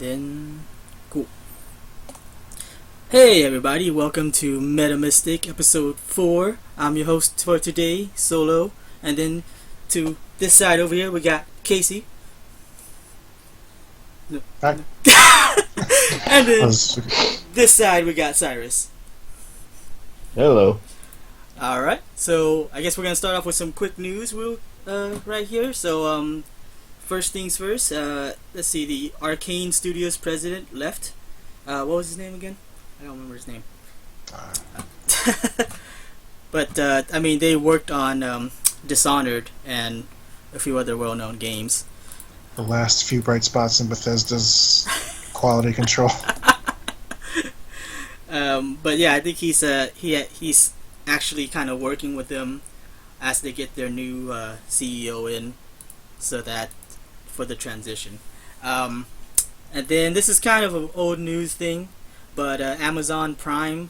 then cool. Hey everybody, welcome to MetaMistake episode 4. I'm your host for today, Soulo. And then to this side over here, we got Casey. No. Hi. And then this side, we got Cyrus. Hello. Alright, so I guess we're going to start off with some quick news right here. So, first things first, let's see, the Arcane Studios president left. What was his name again? I don't remember his name. But, I mean, they worked on Dishonored and a few other well-known games. The last few bright spots in Bethesda's quality control. But yeah, I think he's actually kind of working with them as they get their new CEO in, so that for the transition. And then this is kind of an old news thing, but Amazon Prime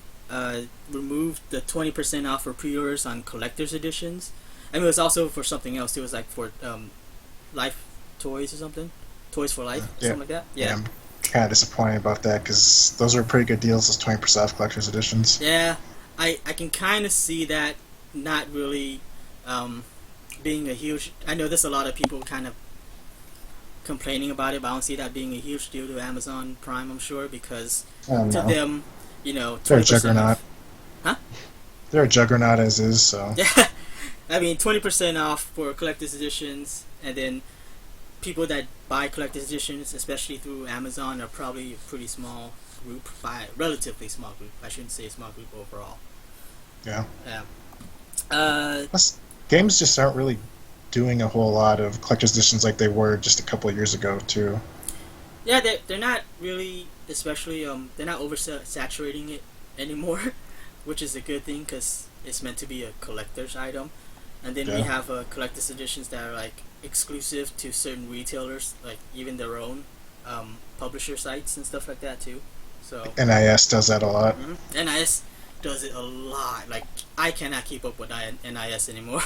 removed the 20% off for pre-orders on collector's editions. I mean, it was also for something else. It was like for Life Toys or something, Toys for Life, something like that. Yeah. I'm kind of disappointed about that because those are pretty good deals. Those 20% off collector's editions. Yeah, I can kind of see that not really being a huge. I know there's a lot of people kind of complaining about it, but I don't see that being a huge deal to Amazon Prime. I'm sure because to them, you know, 20% they're a juggernaut. off. Huh? They're a juggernaut as is. So yeah, I mean 20% off for collector's editions, and then people that buy collector's editions, especially through Amazon, are probably a pretty small group, relatively small group. I shouldn't say a small group overall. Yeah. Yeah. Plus, games just aren't really doing a whole lot of collector's editions like they were just a couple of years ago too. Yeah, they're not really, especially they're not oversaturating it anymore, which is a good thing because it's meant to be a collector's item. And then we have collector's editions that are like exclusive to certain retailers, like even their own publisher sites and stuff like that too. So NIS does that a lot. Mm-hmm. NIS does it a lot. Like I cannot keep up with NIS anymore,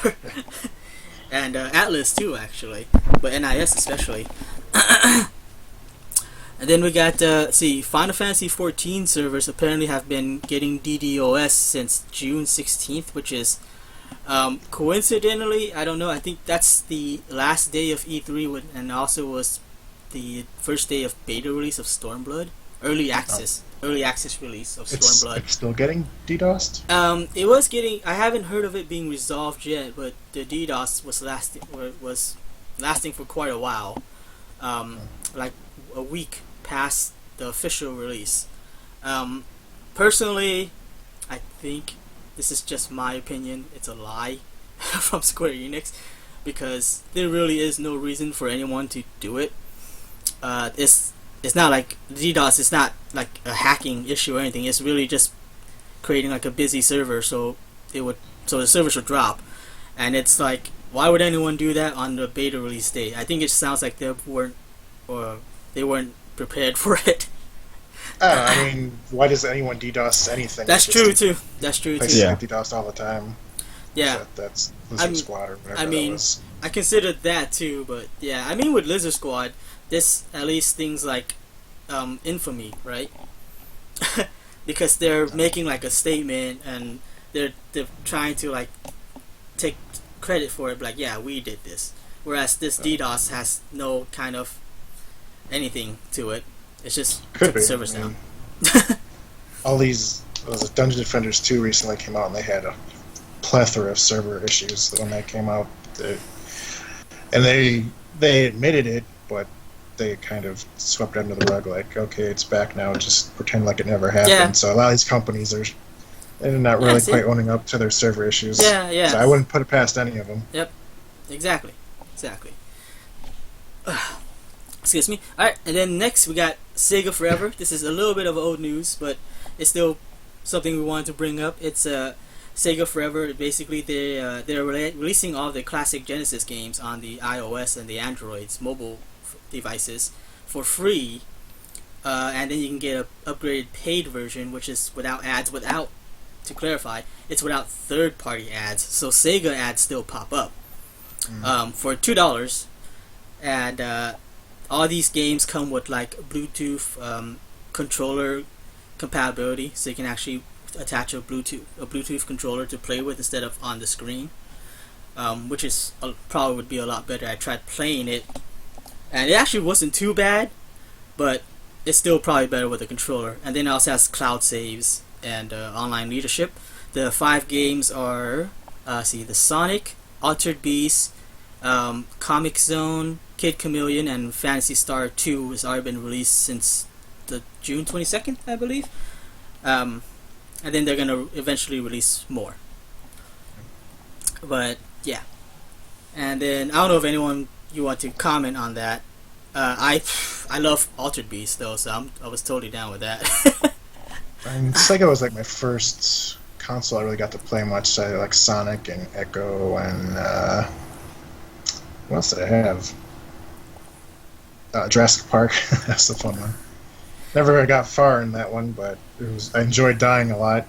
and Atlas too actually, but NIS especially. And then we got Final Fantasy 14 servers apparently have been getting DDoS since June 16th, which is coincidentally, I don't know, I think that's the last day of E3 and also was the first day of beta release of Stormblood. Early access release of Stormblood. It's still getting DDoSed? It was getting, I haven't heard of it being resolved yet, but the DDoS was lasting for quite a while. Like a week past the official release. Personally, I think this is just my opinion. It's a lie from Square Enix because there really is no reason for anyone to do it. It's not like DDoS. It's not like a hacking issue or anything. It's really just creating like a busy server, so the servers would drop. And it's like, why would anyone do that on the beta release date? I think it sounds like they weren't prepared for it. I mean, why does anyone DDoS anything? That's true too. Yeah, DDoS all the time. Yeah, so that's Lizard Squad or whatever. I mean, that was. I considered that too, but yeah, I mean with Lizard Squad, this at least things like infamy, right? Because they're making like a statement and they're trying to like take credit for it, like yeah, we did this. Whereas this DDoS has no kind of anything to it. It's just took the servers down. All these Dungeon Defenders 2 recently came out and they had a plethora of server issues when that came out. And they admitted it, but they kind of swept it under the rug like, okay, it's back now, just pretend like it never happened. Yeah. So a lot of these companies they're not really quite owning up to their server issues. Yeah. So I wouldn't put it past any of them. Yep. Exactly. Excuse me. Alright, and then next we got Sega Forever. This is a little bit of old news, but it's still something we wanted to bring up. It's Sega Forever. Basically, they're releasing all the classic Genesis games on the iOS and the Android's mobile devices for free, and then you can get a upgraded paid version, which is without ads. To clarify, it's without third-party ads, so Sega ads still pop up for $2, and all these games come with like Bluetooth controller compatibility, so you can actually attach a Bluetooth controller to play with instead of on the screen, which is probably would be a lot better. I tried playing it, and it actually wasn't too bad, but it's still probably better with a controller. And then it also has cloud saves and online leadership. The 5 games are the Sonic, Altered Beast, Comic Zone, Kid Chameleon, and Phantasy Star 2 has already been released since the June 22nd, I believe. And then they're gonna eventually release more. But yeah, and then I don't know if anyone you want to comment on that. I love Altered Beast though, so I was totally down with that. Sega was like my first console I really got to play much. So I like Sonic and Echo and what else did I have? Jurassic Park. That's the fun one. Never really got far in that one, but I enjoyed dying a lot.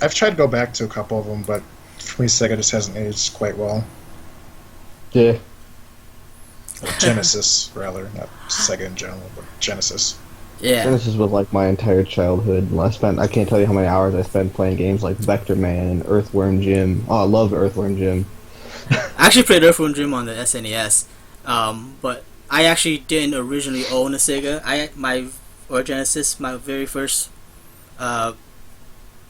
I've tried to go back to a couple of them, but for me, Sega just hasn't aged quite well. Yeah. Or Genesis, rather, not Sega in general, but Genesis. Yeah. Genesis was like my entire childhood. I can't tell you how many hours I spent playing games like Vector Man and Earthworm Jim. Oh, I love Earthworm Jim. I actually played Earthworm Jim on the SNES, but I actually didn't originally own a Sega. Or Genesis, my very first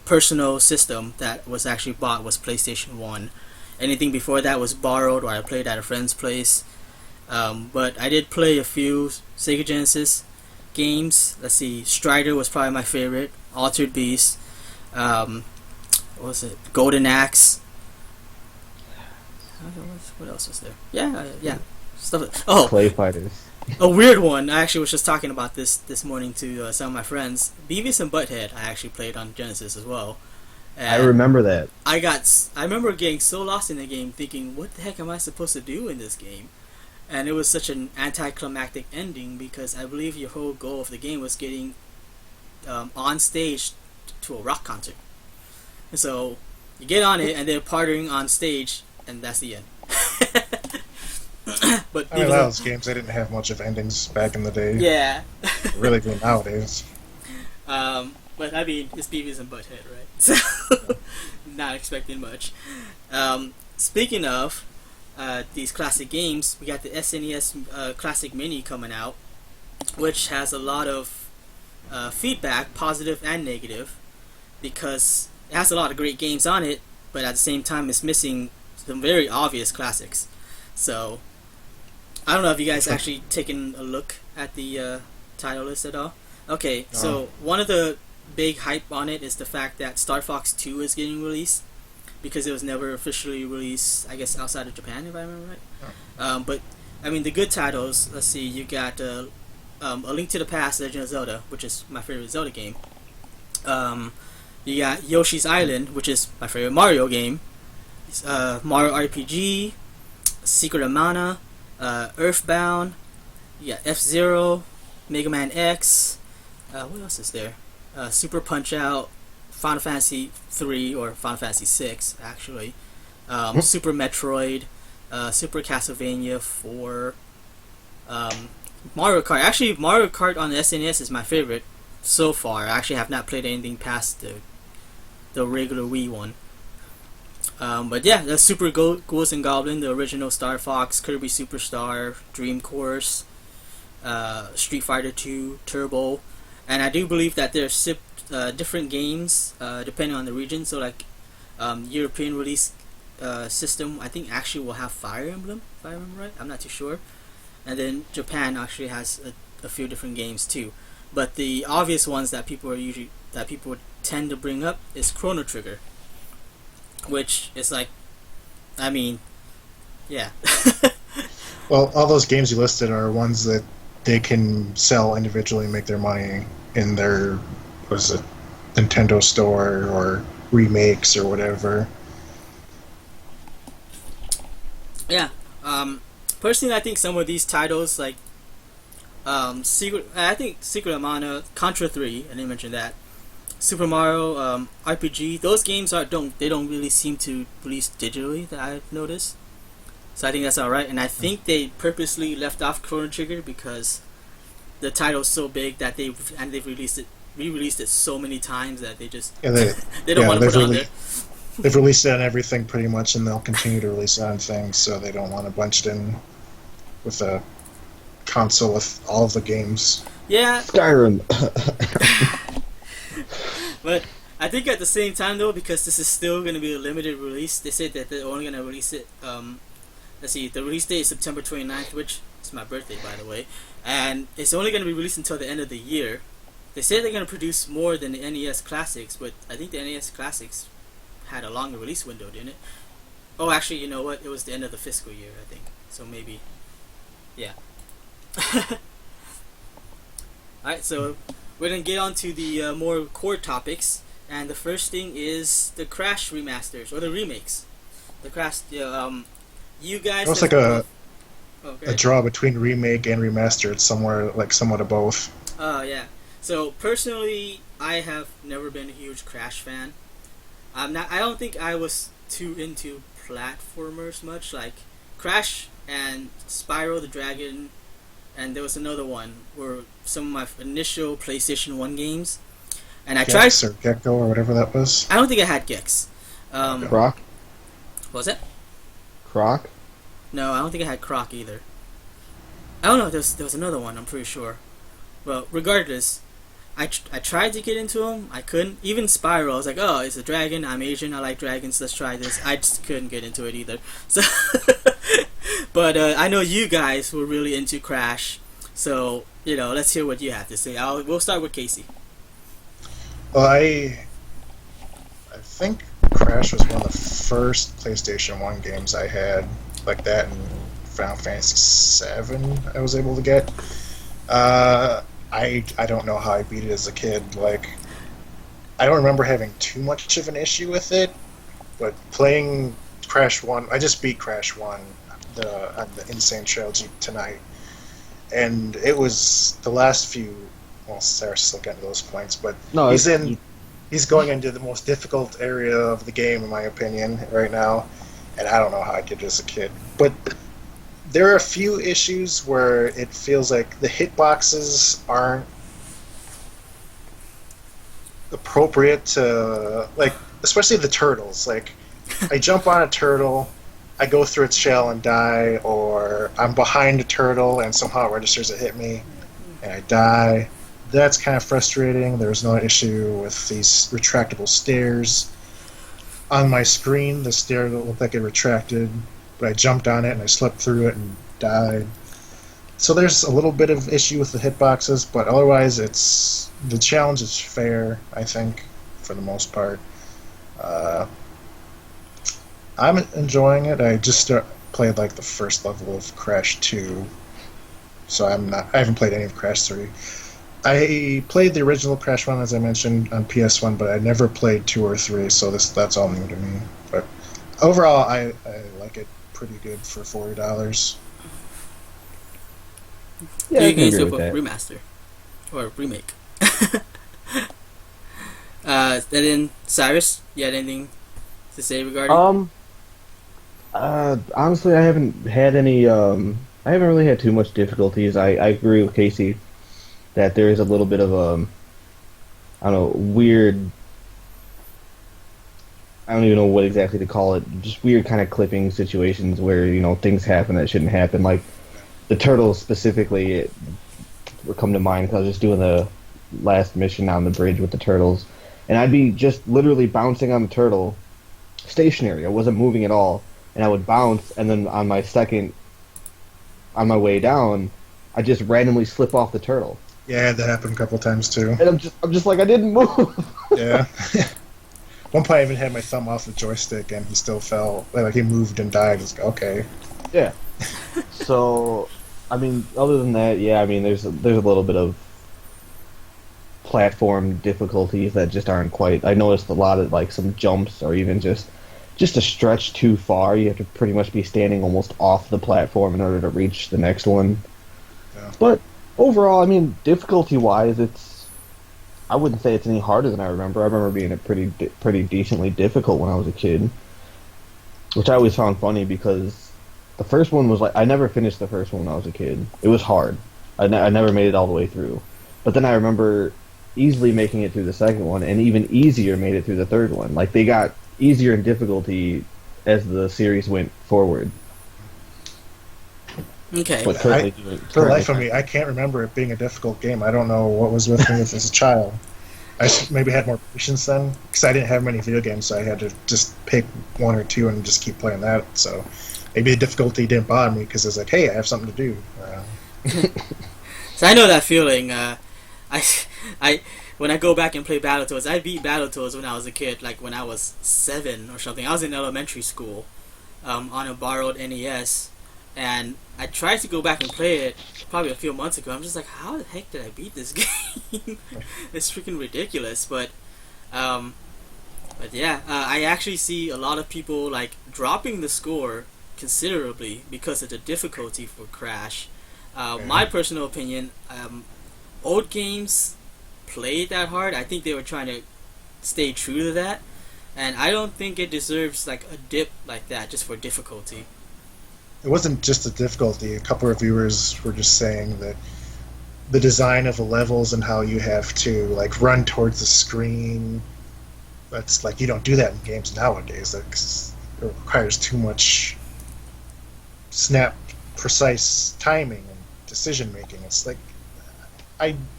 personal system that was actually bought was PlayStation 1. Anything before that was borrowed or I played at a friend's place. But I did play a few Sega Genesis games. Let's see, Strider was probably my favorite. Altered Beast. What was it? Golden Axe. What else was there? Yeah. Stuff. Oh, Clay Fighters. a weird one. I actually was just talking about this morning to some of my friends. Beavis and Butthead. I actually played on Genesis as well. And I remember that. I remember getting so lost in the game, thinking, "What the heck am I supposed to do in this game?" And it was such an anticlimactic ending because I believe your whole goal of the game was getting on stage to a rock concert. And so you get on it, and they're partying on stage, and that's the end. But I mean, a lot of those games, they didn't have much of endings back in the day. yeah. Really good nowadays. But I mean, it's Beavis and Butthead, right? So not expecting much. Speaking of these classic games, we got the SNES Classic Mini coming out, which has a lot of feedback, positive and negative, because it has a lot of great games on it, but at the same time it's missing some very obvious classics. So I don't know if you guys actually taken a look at the title list at all. Okay, so one of the big hype on it is the fact that Star Fox 2 is getting released, because it was never officially released, I guess, outside of Japan, if I remember right. But I mean, the good titles. Let's see, you got A Link to the Past: Legend of Zelda, which is my favorite Zelda game. You got Yoshi's Island, which is my favorite Mario game. Mario RPG, Secret of Mana, Earthbound. You got F-Zero, Mega Man X. What else is there? Super Punch Out, Final Fantasy 3 or Final Fantasy 6 actually. Super Metroid, Super Castlevania 4. Mario Kart. Actually, Mario Kart on the SNES is my favorite so far. I actually have not played anything past the regular Wii one. But yeah, the Super Ghouls and Goblin, the original Star Fox, Kirby Superstar, Dream Course, Street Fighter 2, Turbo, and I do believe that there's different games depending on the region. So like European release system, I think actually will have Fire Emblem, if I remember right. I'm not too sure. And then Japan actually has a few different games too. But the obvious ones that people tend to bring up is Chrono Trigger, which is like, I mean, yeah. Well, all those games you listed are ones that they can sell individually and make their money in their, Nintendo store or remakes or whatever. Yeah. Personally, I think some of these titles, like Secret of Mana, Contra 3, I didn't mention that. Super Mario RPG, those games don't really seem to release digitally, that I've noticed. So I think that's alright, and I think they purposely left off Chrono Trigger because the title's so big that they've re-released it so many times that they just they don't want to put it on there. They've released it on everything pretty much, and they'll continue to release it on things, so they don't want to bunch it in with a console with all of the games. Yeah. Skyrim. But I think at the same time though, because this is still going to be a limited release, they said that they're only going to release it. Let's see, the release date is September 29th, which is my birthday, by the way, and it's only going to be released until the end of the year. They say they're going to produce more than the NES Classics, but I think the NES Classics had a longer release window, didn't it? Oh, actually, you know what? It was the end of the fiscal year, I think. So maybe, yeah. Alright, so we're going to get on to the more core topics, and the first thing is the Crash remasters, or the remakes. The Crash, you guys... It was like a draw between remake and remaster. It's somewhere, like, somewhat of both. Oh, yeah. So, personally, I have never been a huge Crash fan. I don't think I was too into platformers much, like Crash and Spyro the Dragon, and there was another one were some of my initial PlayStation 1 games. And I tried... Gex or Gecko or whatever that was. I don't think I had Gex. Croc? What was it? Croc? No, I don't think I had Croc either. I don't know, there was another one, I'm pretty sure. Well, regardless, I tried to get into them. I couldn't. Even Spyro, I was like, oh, it's a dragon. I'm Asian. I like dragons. Let's try this. I just couldn't get into it either. So, but I know you guys were really into Crash. So, let's hear what you have to say. We'll start with Casey. Well, I think Crash was one of the first PlayStation 1 games I had like that, and Final Fantasy VII I was able to get. I don't know how I beat it as a kid. Like, I don't remember having too much of an issue with it, but playing Crash 1, I just beat Crash 1 on the Insane Trilogy tonight, and it was the last few. Well, Cyrus still getting to those points, but no, he's going into the most difficult area of the game, in my opinion, right now, and I don't know how I did it as a kid, but. There are a few issues where it feels like the hitboxes aren't appropriate to, like, especially the turtles. Like, I jump on a turtle, I go through its shell and die, or I'm behind a turtle and somehow it registers to hit me and I die. That's kind of frustrating. There's no issue with these retractable stairs. On my screen, the stair looked like it retracted. But I jumped on it and I slipped through it and died. So there's a little bit of issue with the hitboxes, but otherwise the challenge is fair, I think, for the most part. I'm enjoying it. I just played like the first level of Crash 2, so I haven't played any of Crash 3. I played the original Crash 1, as I mentioned, on PS1, but I never played 2 or 3, so that's all new to me. But overall, I like it. Pretty good for $40. Yeah, you can use it for remaster or remake. And then Cyrus, you had anything to say regarding? Honestly, I haven't had any. I haven't really had too much difficulties. I agree with Casey that there is a little bit of I don't know, weird. I don't even know what exactly to call it. Just weird kind of clipping situations where things happen that shouldn't happen. Like the turtles specifically, it would come to mind because I was just doing the last mission on the bridge with the turtles, and I'd be just literally bouncing on the turtle, stationary. I wasn't moving at all, and I would bounce, and then on my way down, I just randomly slip off the turtle. Yeah, that happened a couple times too. And I'm just like, I didn't move. Yeah. One point I even had my thumb off the joystick and he still fell. Like he moved and died. It's like, okay. Yeah. So, I mean, other than that, yeah, I mean, there's a little bit of platform difficulties that just aren't quite. I noticed a lot of like some jumps or even just a stretch too far. You have to pretty much be standing almost off the platform in order to reach the next one. Yeah. But overall, I mean, difficulty-wise, I wouldn't say it's any harder than I remember. I remember being pretty decently difficult when I was a kid, which I always found funny because The first one was like I never finished the first one when I was a kid. It was hard. I never made it all the way through. But then I remember easily making it through the second one, and even easier made it through the third one. Like they got easier in difficulty as the series went forward. Okay. But For the life of me, I can't remember it being a difficult game. I don't know what was with me as a child. I maybe had more patience then, because I didn't have many video games, so I had to just pick one or two and just keep playing that. So maybe the difficulty didn't bother me, because it's like, hey, I have something to do. So I know that feeling. I when I go back and play Battletoads, I beat Battletoads when I was a kid, like when I was 7 or something. I was in elementary school, on a borrowed NES, and I tried to go back and play it probably a few months ago. I'm just like, how the heck did I beat this game? It's freaking ridiculous. But yeah, I actually see a lot of people like dropping the score considerably because of the difficulty for Crash. My personal opinion, old games played that hard. I think they were trying to stay true to that, and I don't think it deserves like a dip like that just for difficulty. It wasn't just the difficulty. A couple of reviewers were just saying that the design of the levels and how you have to like run towards the screen, that's like you don't do that in games nowadays. It requires too much snap precise timing and decision making. It's like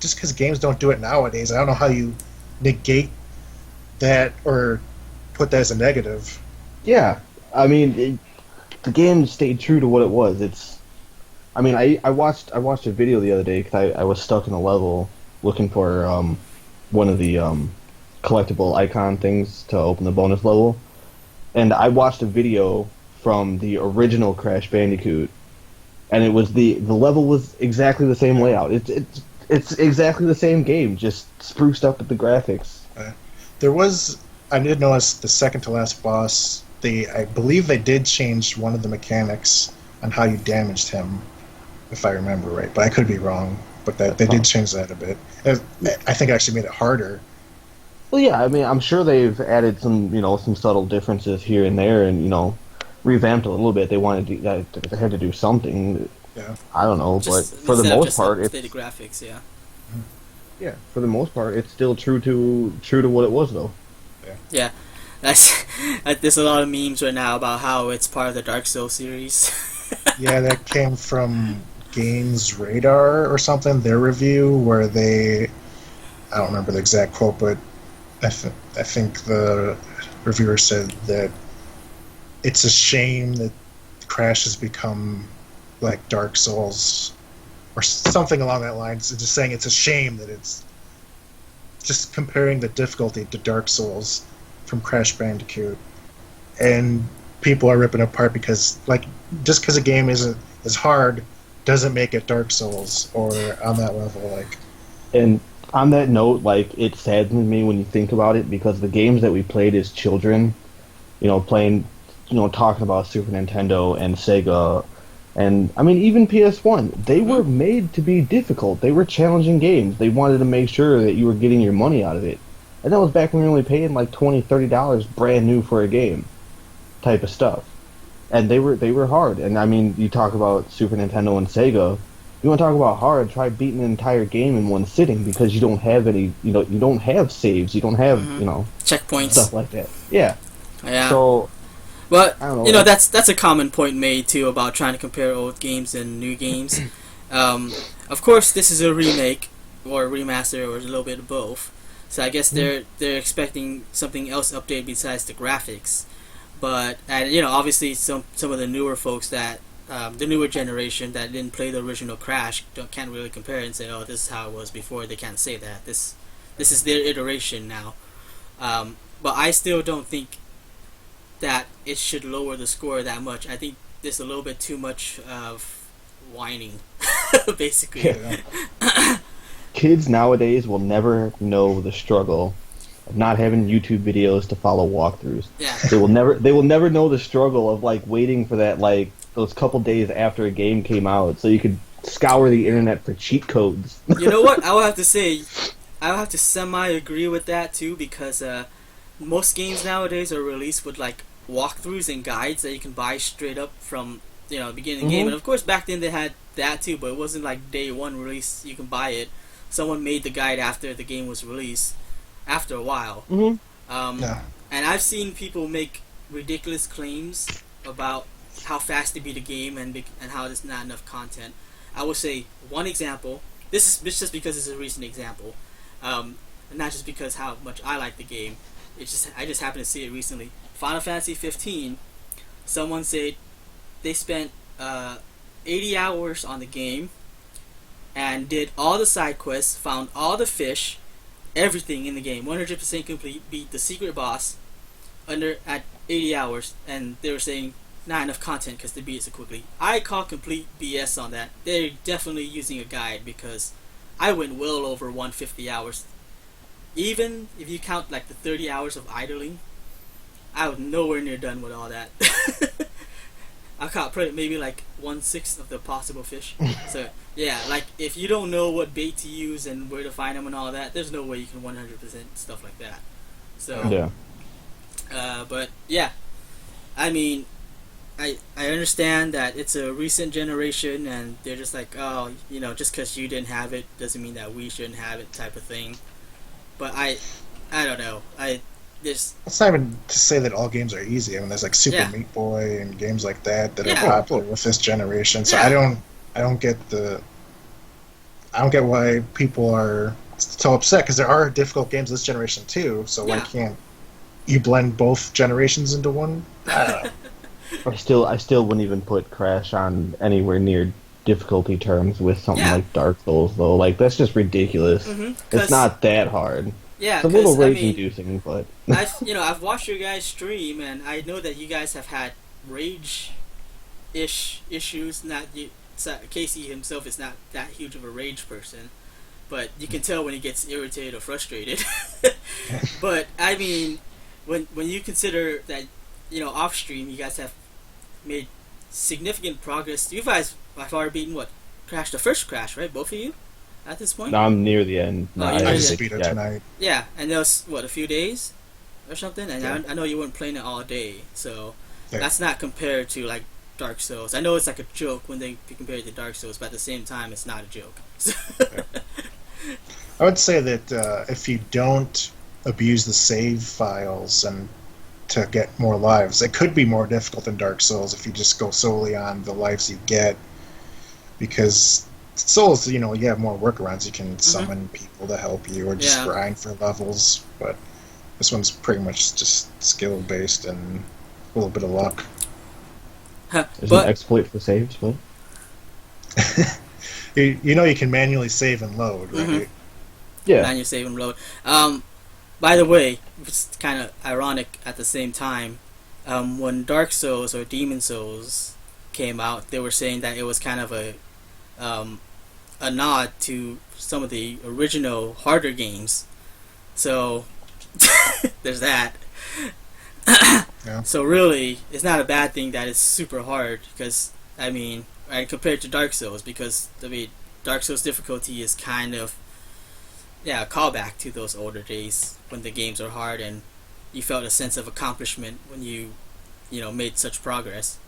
just because games don't do it nowadays, I don't know how you negate that or put that as a negative. Yeah, I mean, the game stayed true to what it was. I watched a video the other day because I was stuck in a level looking for one of the collectible icon things to open the bonus level, and I watched a video from the original Crash Bandicoot, and it was the level was exactly the same layout. It's exactly the same game, just spruced up with the graphics. I did notice the second to last boss. I believe they did change one of the mechanics on how you damaged him, if I remember right. But I could be wrong. But they did change that a bit. I think it actually made it harder. Well, yeah, I mean, I'm sure they've added some subtle differences here and there, and revamped a little bit. They had to do something. Yeah. I don't know, but for the most part, it's the graphics. Yeah. Yeah, for the most part, it's still true to what it was, though. Yeah. There's a lot of memes right now about how it's part of the Dark Souls series. Yeah, that came from Games Radar or something, their review, where I don't remember the exact quote, but I think the reviewer said that it's a shame that Crash has become like Dark Souls, or something along that line. So just saying it's a shame that it's just comparing the difficulty to Dark Souls from Crash Bandicoot, and people are ripping it apart because just because a game isn't as hard doesn't make it Dark Souls or on that level. And on that note, it saddens me when you think about it, because the games that we played as children, playing, talking about Super Nintendo and Sega, and I mean even PS1, they were made to be difficult. They were challenging games. They wanted to make sure that you were getting your money out of it. And that was back when we were only paying like $20, $30 brand new for a game type of stuff. And they were hard. And I mean, you talk about Super Nintendo and Sega, you want to talk about hard, try beating an entire game in one sitting, because you don't have any, you don't have saves, you don't have, checkpoints, stuff like that. Yeah. Yeah. So, but I don't know, that's a common point made too about trying to compare old games and new games. Of course, this is a remake or a remaster or a little bit of both. So I guess they're expecting something else updated besides the graphics. But obviously some of the newer folks that the newer generation that didn't play the original Crash can't really compare it and say, oh, this is how it was before. They can't say that. This is their iteration now. But I still don't think that it should lower the score that much. I think there's a little bit too much of whining, basically. Yeah. Kids nowadays will never know the struggle of not having YouTube videos to follow walkthroughs. Yeah. They will never know the struggle of waiting for that those couple days after a game came out so you could scour the internet for cheat codes. You know what? I will have to say, I will have to semi-agree with that too, because most games nowadays are released with walkthroughs and guides that you can buy straight up from beginning of the game. And of course, back then they had that too, but it wasn't like day one release. You can buy it. Someone made the guide after the game was released. After a while, and I've seen people make ridiculous claims about how fast to beat a game and how there's not enough content. I would say one example. This is just because it's a recent example, and not just because how much I like the game. I just happened to see it recently. Final Fantasy 15. Someone said they spent 80 hours on the game and did all the side quests, found all the fish, everything in the game, 100% complete, beat the secret boss at 80 hours, and they were saying not enough content because they beat it so quickly. I call complete BS on that. They're definitely using a guide, because I went well over 150 hours. Even if you count like the 30 hours of idling, I was nowhere near done with all that. I caught probably maybe like 1/6 of the possible fish. So yeah, like if you don't know what bait to use and where to find them and all that, there's no way you can 100% stuff like that. So yeah. But yeah, I mean, I understand that it's a recent generation and they're just like, oh, just because you didn't have it doesn't mean that we shouldn't have it, type of thing. But I don't know. It's not even to say that all games are easy. I mean, there's like Super Meat Boy and games like that are popular with this generation. So I don't get why people are so upset, because there are difficult games this generation too. So why can't you blend both generations into one? I don't know. I still wouldn't even put Crash on anywhere near difficulty terms with something like Dark Souls, though. Like, that's just ridiculous. It's not that hard. Yeah, it's a little rage-inducing, but I've watched your guys stream, and I know that you guys have had issues. Not you, Casey himself is not that huge of a rage person, but you can tell when he gets irritated or frustrated. But I mean, when you consider that, off stream, you guys have made significant progress. You guys by far beaten the first Crash, right? Both of you at this point. No, I'm near the end. I just beat it tonight. Yeah, and there was a few days or something, and I know you weren't playing it all day, so that's not compared to like Dark Souls. I know it's like a joke when they compare it to Dark Souls, but at the same time, it's not a joke. I would say that if you don't abuse the save files and to get more lives, it could be more difficult than Dark Souls if you just go solely on the lives you get, because Souls, you have more workarounds. You can summon people to help you or just grind for levels, but this one's pretty much just skill based and a little bit of luck. There's an exploit for saves, but you can manually save and load, right? Yeah. Manually save and load. By the way, it's kind of ironic at the same time. When Dark Souls or Demon Souls came out, they were saying that it was kind of a nod to some of the original harder games. So there's that. So really, it's not a bad thing that it's super hard, because compared to Dark Souls, because Dark Souls difficulty is kind of a callback to those older days when the games were hard and you felt a sense of accomplishment when you made such progress.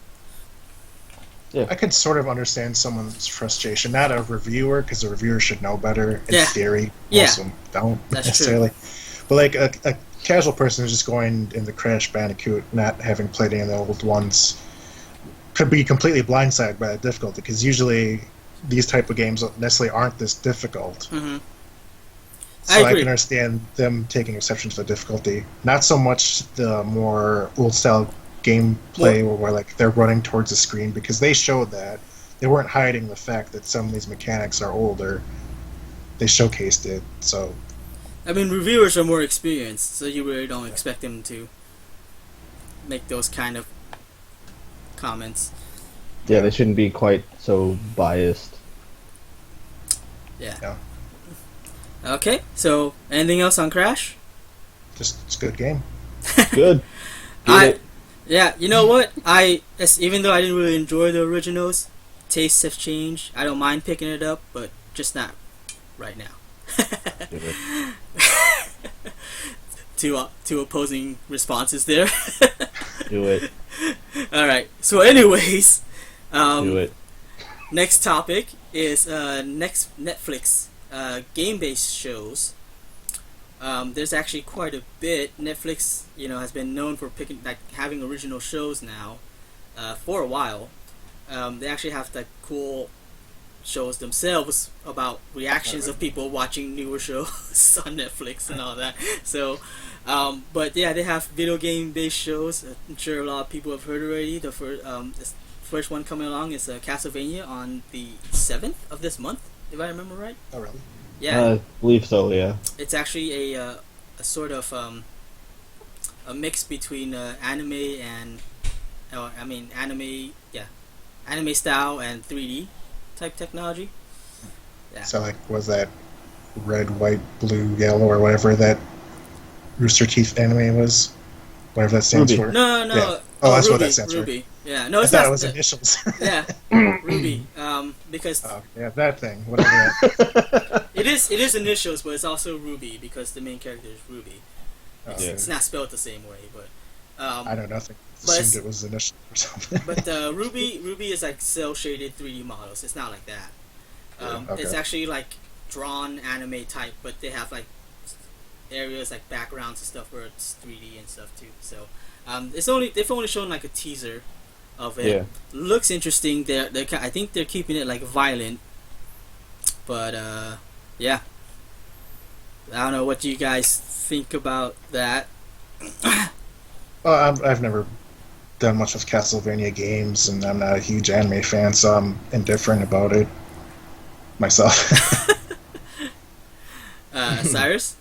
Yeah. I could sort of understand someone's frustration. Not a reviewer, because a reviewer should know better in theory. Most of them don't necessarily. True. But like a casual person who's just going in the Crash Bandicoot, not having played any of the old ones, could be completely blindsided by that difficulty, because usually these type of games necessarily aren't this difficult. So I can understand them taking exception to the difficulty. Not so much the more old-style gameplay where like they're running towards the screen, because they showed that. They weren't hiding the fact that some of these mechanics are older. They showcased it, so... reviewers are more experienced, so you really don't expect them to make those kind of comments. Yeah, they shouldn't be quite so biased. Yeah. Okay, so anything else on Crash? Just it's a good game. Good. Yeah, you know what? Even though I didn't really enjoy the originals, tastes have changed. I don't mind picking it up, but just not right now. Two opposing responses there. Do it. All right. So, anyways, Do it. Next topic is next Netflix game-based shows. There's actually quite a bit. Netflix, has been known for having original shows now for a while. They actually have cool shows themselves about reactions of people watching newer shows on Netflix and all that. So, but yeah, they have video game based shows. I'm sure a lot of people have heard already. The first one coming along is Castlevania on the 7th of this month, if I remember right. Oh, really? Yeah, I believe so. Yeah. it's actually a sort of a mix between anime and anime style and 3D type technology. Yeah. So, like, was that red, white, blue, yellow, or whatever that Rooster Teeth anime was? Whatever that stands Ruby. for. No. Yeah. Oh, that's Ruby, what that stands Ruby. for. Yeah, no, I it's thought not. it was initials. Yeah, Ruby. Because Oh, yeah, that thing. Whatever that. it is initials, but it's also Ruby because the main character is Ruby. Oh, It's, okay. it's not spelled the same way, but I know nothing. But Assumed it was initials or something. but Ruby is like cell shaded 3D models. It's not like that. Okay. It's actually like drawn anime type, but they have like areas like backgrounds and stuff where it's 3D and stuff too. So they've only shown like a teaser of it. Yeah. Looks interesting. I think they're keeping it like violent, but yeah. I don't know what you guys think about that. Well, I've never done much with Castlevania games, and I'm not a huge anime fan, so I'm indifferent about it myself. Cyrus?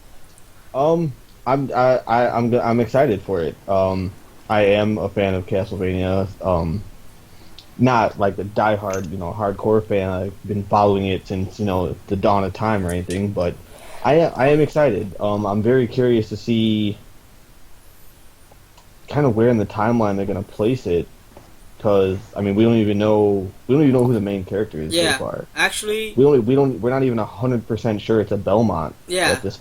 I'm excited for it. I am a fan of Castlevania. Not like a diehard, hardcore fan. I've been following it since, the dawn of time or anything, but I am excited. I'm very curious to see kind of where in the timeline they're going to place it, because we don't even know who the main character is so far. Actually, we're not even 100% sure it's a Belmont. Yeah. At this.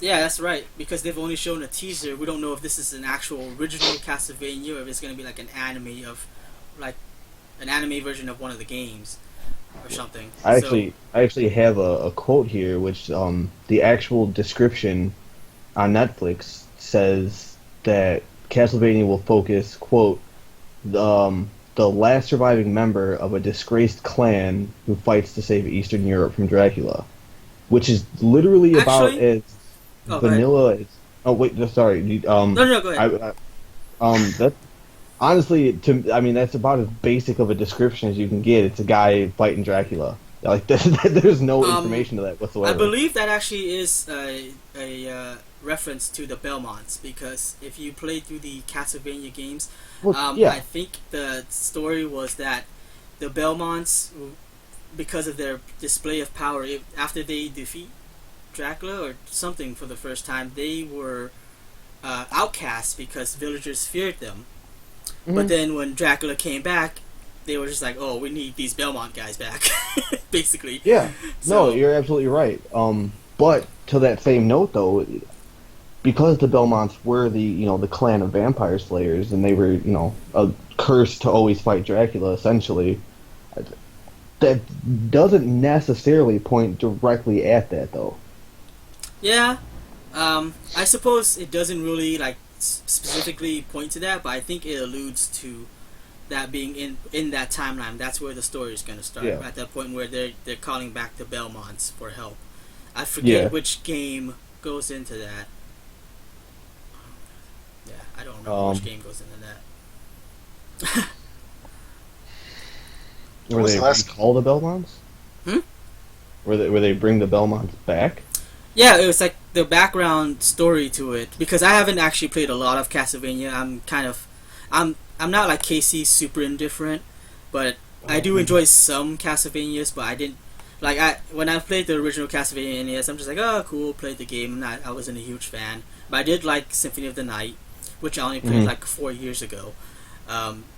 Yeah, that's right. Because they've only shown a teaser. We don't know if this is an actual original Castlevania or if it's going to be like an anime version of one of the games or something. I actually have a quote here, which the actual description on Netflix says that Castlevania will focus, quote, the last surviving member of a disgraced clan who fights to save Eastern Europe from Dracula, which is literally about as vanilla as. Oh wait, sorry. No, go ahead. That honestly, that's about as basic of a description as you can get. It's a guy fighting Dracula. Like there's no information to that whatsoever. I believe that actually is a reference to the Belmonts, because if you play through the Castlevania games, I think the story was that the Belmonts, because of their display of power, after they defeat Dracula or something for the first time, they were outcasts because villagers feared them. Mm-hmm. But then when Dracula came back, they were just like, oh, we need these Belmont guys back, basically. Yeah. No, you're absolutely right. But to that same note, though, because the Belmonts were the clan of vampire slayers, and they were, cursed to always fight Dracula, essentially, that doesn't necessarily point directly at that, though. Yeah. I suppose it doesn't really, specifically point to that, but I think it alludes to that being in that timeline. That's where the story is going to start, at that point where they're calling back the Belmonts for help. I forget which game goes into that. Yeah, I don't remember which game goes into that. Were they recall the Belmonts? Where they bring the Belmonts back? Yeah, it was like the background story to it, because I haven't actually played a lot of Castlevania. I'm not like Casey, super indifferent, but I do enjoy some Castlevanias. But I didn't when I played the original Castlevania NES, I'm just like, oh, cool, played the game. I wasn't a huge fan, but I did like Symphony of the Night, which I only played 4 years ago,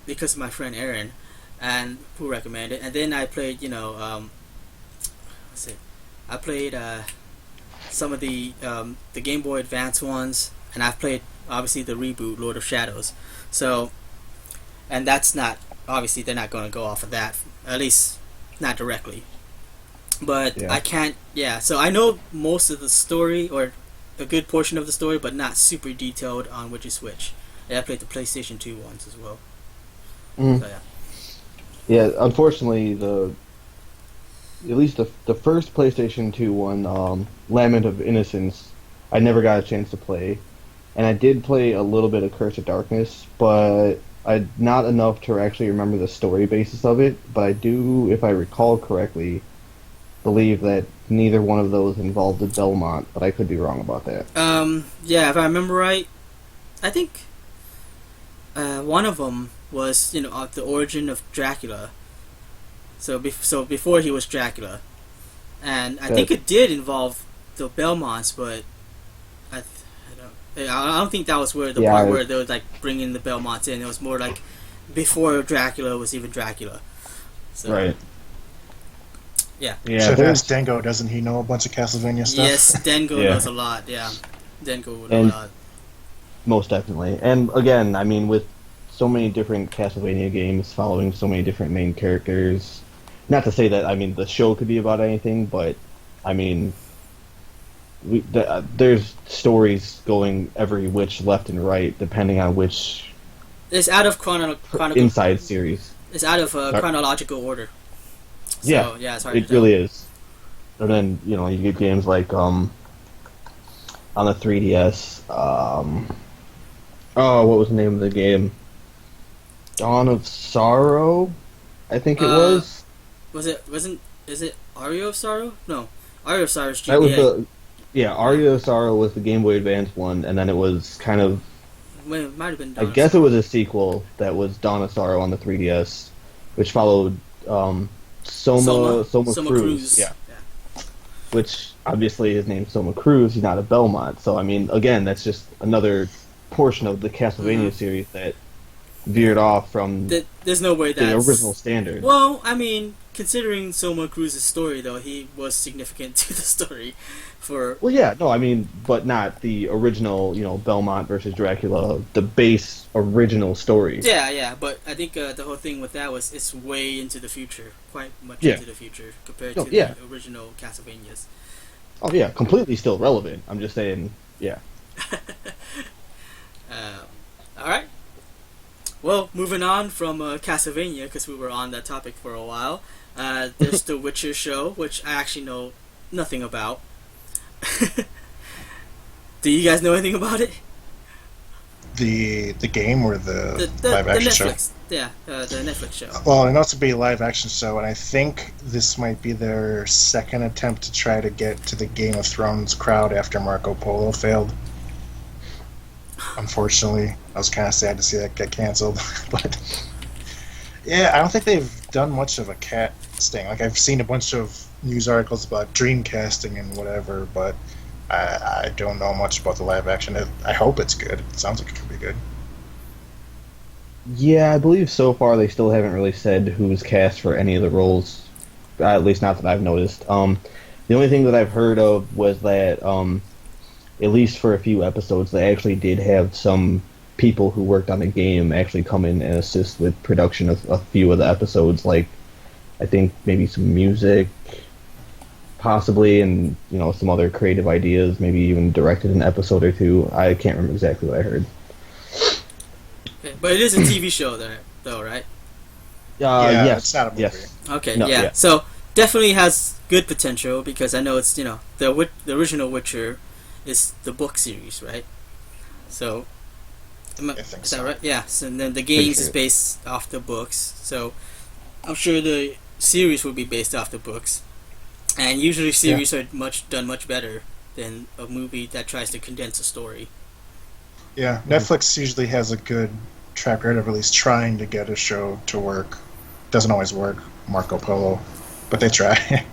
because of my friend Aaron, and who recommended it. And then I played, I played some of the Game Boy Advance ones, and I've played obviously the reboot Lord of Shadows. So, and that's not obviously they're not going to go off of that, at least not directly. But Yeah. I can't. Yeah, so I know most of the story or a good portion of the story, but not super detailed on Witcher Switch. Yeah, I played the PlayStation 2 ones as well. Mhm. So yeah. Yeah, unfortunately, at least the first PlayStation 2 one, Lament of Innocence, I never got a chance to play, and I did play a little bit of Curse of Darkness, but I not enough to actually remember the story basis of it. But I do, if I recall correctly, believe that neither one of those involved a Belmont, but I could be wrong about that. Yeah, if I remember right, I think one of them was the origin of Dracula. So before he was Dracula, and I think it did involve the Belmonts, but I don't think that was where the part where they were like bringing the Belmonts in. It was more like before Dracula was even Dracula. So, Right. Yeah. Should ask Dengo, doesn't he know a bunch of Castlevania stuff? Yes, Dengo knows a lot, yeah. Dengo would know a lot. Most definitely. And again, I mean, with so many different Castlevania games following so many different main characters, not to say that, I mean, the show could be about anything, but, I mean, there's stories going every which left and right, depending on which... It's out of chronological... Inside series. It's out of chronological order. So, yeah, it's hard it really is. And then, you get games like, on the 3DS, what was the name of the game? Dawn of Sorrow, I think it was. Is it Aria of Sorrow? No. Aria of Sorrow is GBA. That was Aria of Sorrow was the Game Boy Advance one, and then it was kind of... Wait, it might have been Dawn I guess it was a sequel that was Dawn of Sorrow on the 3DS, which followed Soma Cruz. Yeah. Which obviously is named Soma Cruz. He's not a Belmont. So, I mean, again, that's just another portion of the Castlevania series that veered off from there's no way the original standard. Well, I mean, considering Soma Cruz's story, though, he was significant to the story. Well, yeah, no, I mean, but not the original, Belmont versus Dracula, the base original story. Yeah, but I think the whole thing with that was it's way into the future, quite much into the future compared to the original Castlevanias. Oh yeah, completely still relevant. I'm just saying, yeah. All right. Well, moving on from Castlevania, because we were on that topic for a while. There's the Witcher show, which I actually know nothing about. Do you guys know anything about it? The game or the live action Netflix, show? Yeah, the Netflix show. Well, I know it's to be a live action show, and I think this might be their second attempt to try to get to the Game of Thrones crowd after Marco Polo failed. Unfortunately, I was kind of sad to see that get canceled. But yeah, I don't think they've done much of a casting. Like, I've seen a bunch of news articles about dream casting and whatever, but I don't know much about the live action. I hope it's good. It sounds like it could be good. Yeah, I believe so far they still haven't really said who's cast for any of the roles. At least not that I've noticed. The only thing that I've heard of was that, at least for a few episodes, they actually did have some people who worked on the game actually come in and assist with production of a few of the episodes, like I think maybe some music, possibly, and some other creative ideas, maybe even directed an episode or two. I can't remember exactly what I heard. Okay, but it is a TV show though, right? Yes. It's not a movie. Yes. Okay, No, yeah. So definitely has good potential, because I know it's the original Witcher is the book series, right? So I think is so. that right? Yeah. So then the games is based off the books. So I'm sure the series will be based off the books. And usually series are done much better than a movie that tries to condense a story. Yeah, Netflix usually has a good track record of at least trying to get a show to work. Doesn't always work, Marco Polo, but they try.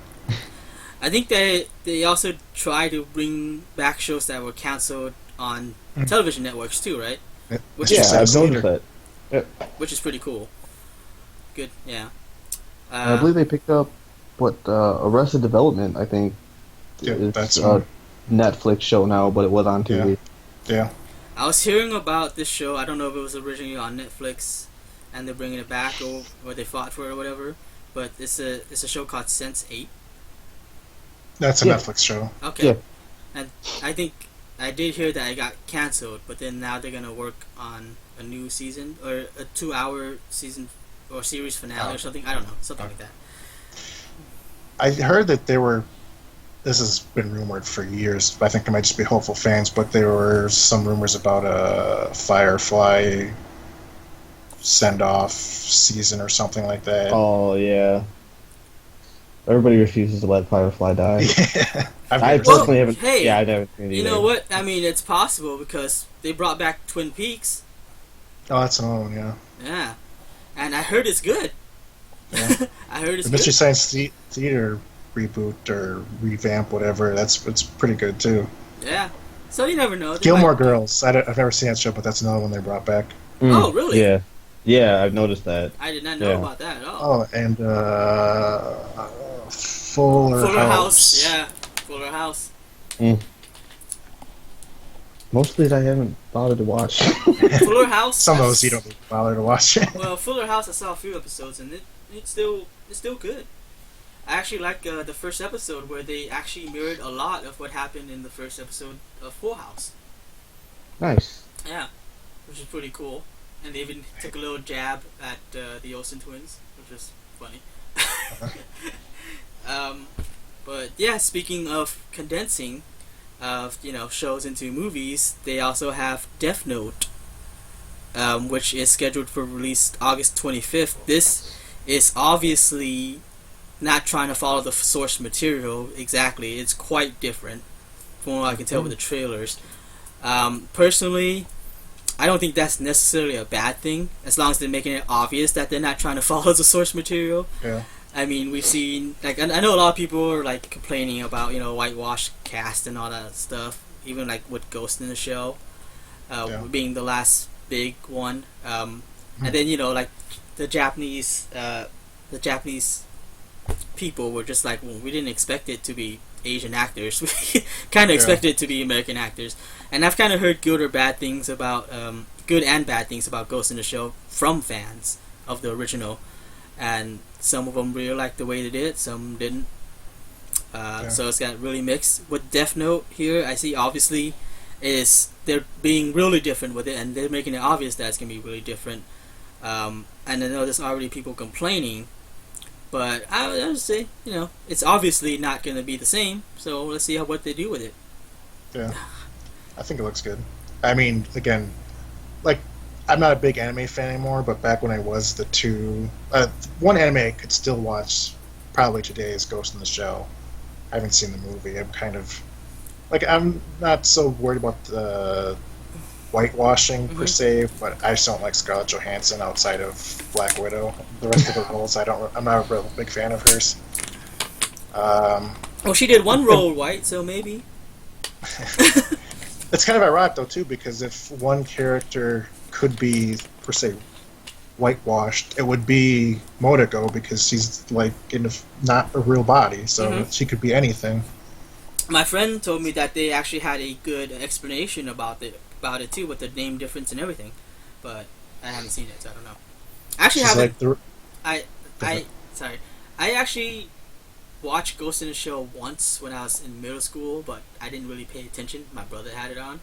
I think they also try to bring back shows that were canceled on television networks too, right? Which I've noticed that. Yeah. Which is pretty cool. Good, yeah. I believe they picked up Arrested Development, I think. Yeah, it's a Netflix show now, but it was on TV. Yeah. I was hearing about this show. I don't know if it was originally on Netflix, and they're bringing it back, or they fought for it or whatever. But it's a show called Sense8. That's a Yeah. Netflix show. Okay. Yeah. And I think I did hear that it got canceled, but then now they're gonna work on a new season or a 2-hour season or series finale or something. I don't know, something like that. I heard that they were. This has been rumored for years. I think they might just be hopeful fans, but there were some rumors about a Firefly send-off season or something like that. Oh yeah. Everybody refuses to let Firefly die. Yeah, I never personally seen it. haven't. Hey, yeah, I never seen it You either. know what? I mean, it's possible because they brought back Twin Peaks. Oh, that's another one. Yeah, Yeah, and I heard it's good. Yeah. I heard it's the Mystery good. Science Theater reboot or revamp, whatever. It's pretty good too. Yeah, so you never know. They Gilmore might- Girls. I've never seen that show, but that's another one they brought back. Oh, really? Yeah, yeah, I've noticed that. I did not know Yeah. about that at all. Oh, and Fuller House. Yeah, Fuller House. Most of these I haven't bothered to watch. Fuller House. Some of those you don't need to bother to watch. Well, Fuller House, I saw a few episodes, and it's still good. I actually like the first episode where they actually mirrored a lot of what happened in the first episode of Full House. Nice. Yeah, which is pretty cool. And they even took a little jab at the Olsen twins, which was funny. But yeah, speaking of condensing of shows into movies, they also have Death Note, which is scheduled for release August 25th. This is obviously not trying to follow the source material exactly. It's quite different from what I can tell with the trailers. Personally, I don't think that's necessarily a bad thing, as long as they're making it obvious that they're not trying to follow the source material. Yeah. I mean, we've seen, like, I know a lot of people are, like, complaining about, whitewash cast and all that stuff, even, like, with Ghost in the Shell, being the last big one. And then, like, the Japanese people were just like, well, we didn't expect it to be Asian actors. We kind of expected it to be American actors. And I've kind of heard good and bad things about Ghost in the Shell from fans of the original. And some of them really liked the way they did it, some didn't. So it's got really mixed. With Death Note here, I see obviously they're being really different with it, and they're making it obvious that it's going to be really different. And I know there's already people complaining, but I would say, it's obviously not going to be the same, so let's see what they do with it. Yeah. I think it looks good. I mean, again, like, I'm not a big anime fan anymore, but back when I was, one anime I could still watch probably today is Ghost in the Shell. I haven't seen the movie. I'm not so worried about the whitewashing per se, but I just don't like Scarlett Johansson outside of Black Widow. The rest of the roles, I'm not a real big fan of hers. Well, she did one role white, so maybe. It's kind of ironic though too, because if one character could be per se whitewashed, it would be Motoko, because she's like not a real body, so she could be anything. My friend told me that they actually had a good explanation about it too, with the name difference and everything, but I haven't seen it, so I don't know. I actually haven't. I actually watched Ghost in the Shell once when I was in middle school, but I didn't really pay attention. My brother had it on,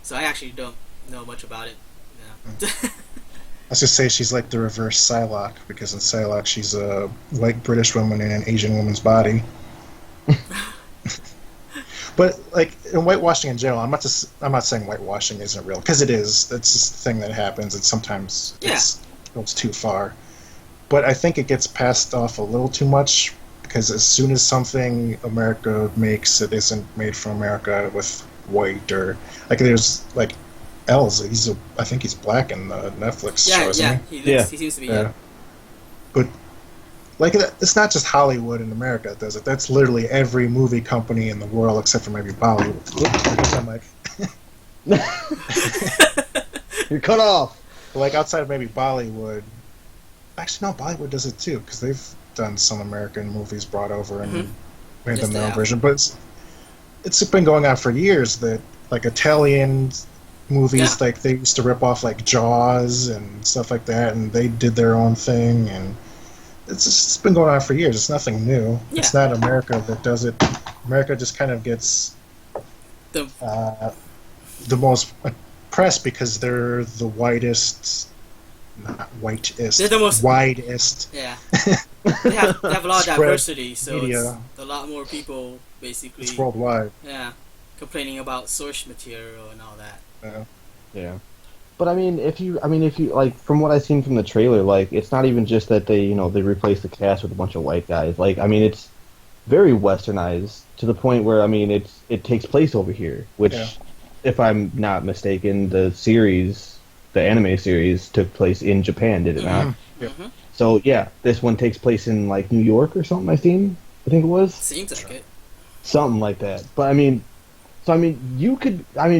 so I actually don't know much about it. Let's just say she's like the reverse Psylocke, because in Psylocke she's a white British woman in an Asian woman's body. But like in whitewashing in general, I'm not saying whitewashing isn't real, because it is. It's just a thing that happens, and sometimes it goes too far. But I think it gets passed off a little too much, because as soon as something America makes, it isn't made from America with white, or like there's like Els. I think he's black in the Netflix show, isn't he? He seems to be. Yeah. But like, it's not just Hollywood in America that does it. That's literally every movie company in the world except for maybe Bollywood. I'm like, You're cut off. like outside of maybe Bollywood. Actually, no, Bollywood does it too, because they've done some American movies brought over and made them their own version. But it's been going on for years that like Italian movies. Like they used to rip off like Jaws and stuff like that, and they did their own thing, and it's been going on for years. It's nothing new. Yeah. It's not America that does it. America just kind of gets The the most press because they're the whitest, not whitest, they're the most widest. Yeah, they have a lot of Spread diversity, so media. it's a lot more people basically. It's worldwide. Yeah, complaining about source material and all that. Yeah. Yeah. But I mean, if you like, from what I've seen from the trailer, like, it's not even just that they replace the cast with a bunch of white guys. Like, I mean, it's very westernized to the point where, I mean, it takes place over here, which, if I'm not mistaken, the anime series took place in Japan, did it not? Mm-hmm. So yeah, this one takes place in like New York or something. I think it was. Seems like it. Something like that. But I mean,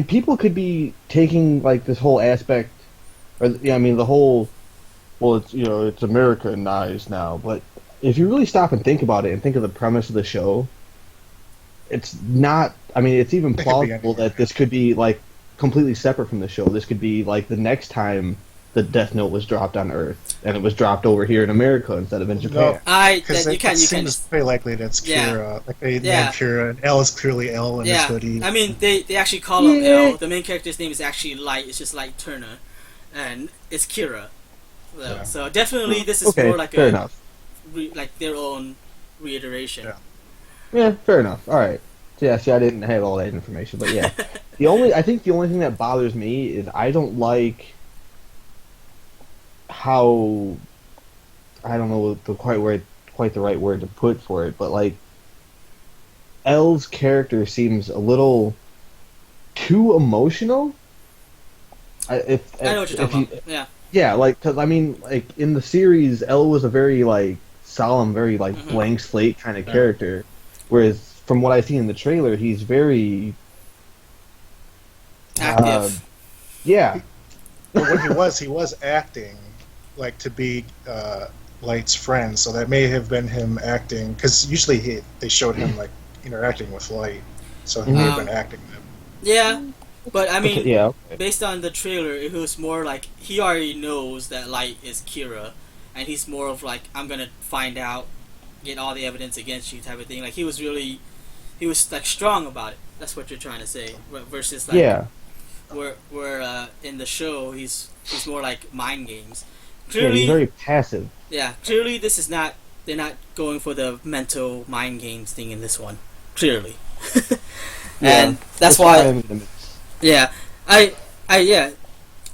people could be taking like this whole aspect, or the whole. Well, it's Americanized now, but if you really stop and think about it and think of the premise of the show, it's not. I mean, it's even plausible that this could be like completely separate from the show. This could be like the next time the Death Note was dropped on Earth, and it was dropped over here in America instead of in Japan. It seems very likely that's Kira. Like they named Kira, and L is clearly L in his hoodie. I mean, they actually call him L. The main character's name is actually Light. It's just Light Turner, and it's Kira. So definitely, this is more like fair enough. Like their own reiteration. Yeah, fair enough. All right. So yeah, see, I didn't have all that information, but yeah, I think the only thing that bothers me is I don't like how, I don't know quite the right word to put for it, but like L's character seems a little too emotional. I know what you're talking about. Yeah. Yeah, like, because I mean, like in the series, L was a very like solemn, very like blank slate kind of character, whereas from what I see in the trailer, he's very active. Yeah. But when he was acting like to be Light's friend, so that may have been him acting, because usually they showed him like interacting with Light, so he may have been acting them. Yeah, but I mean, based on the trailer, it was more like he already knows that Light is Kira, and he's more of like, I'm gonna find out, get all the evidence against you type of thing. Like he was like strong about it. That's what you're trying to say. Versus like where in the show he's more like mind games. Clearly, he's very passive. Yeah, clearly they're not going for the mental mind games thing in this one. Clearly. And that's why. Yeah, I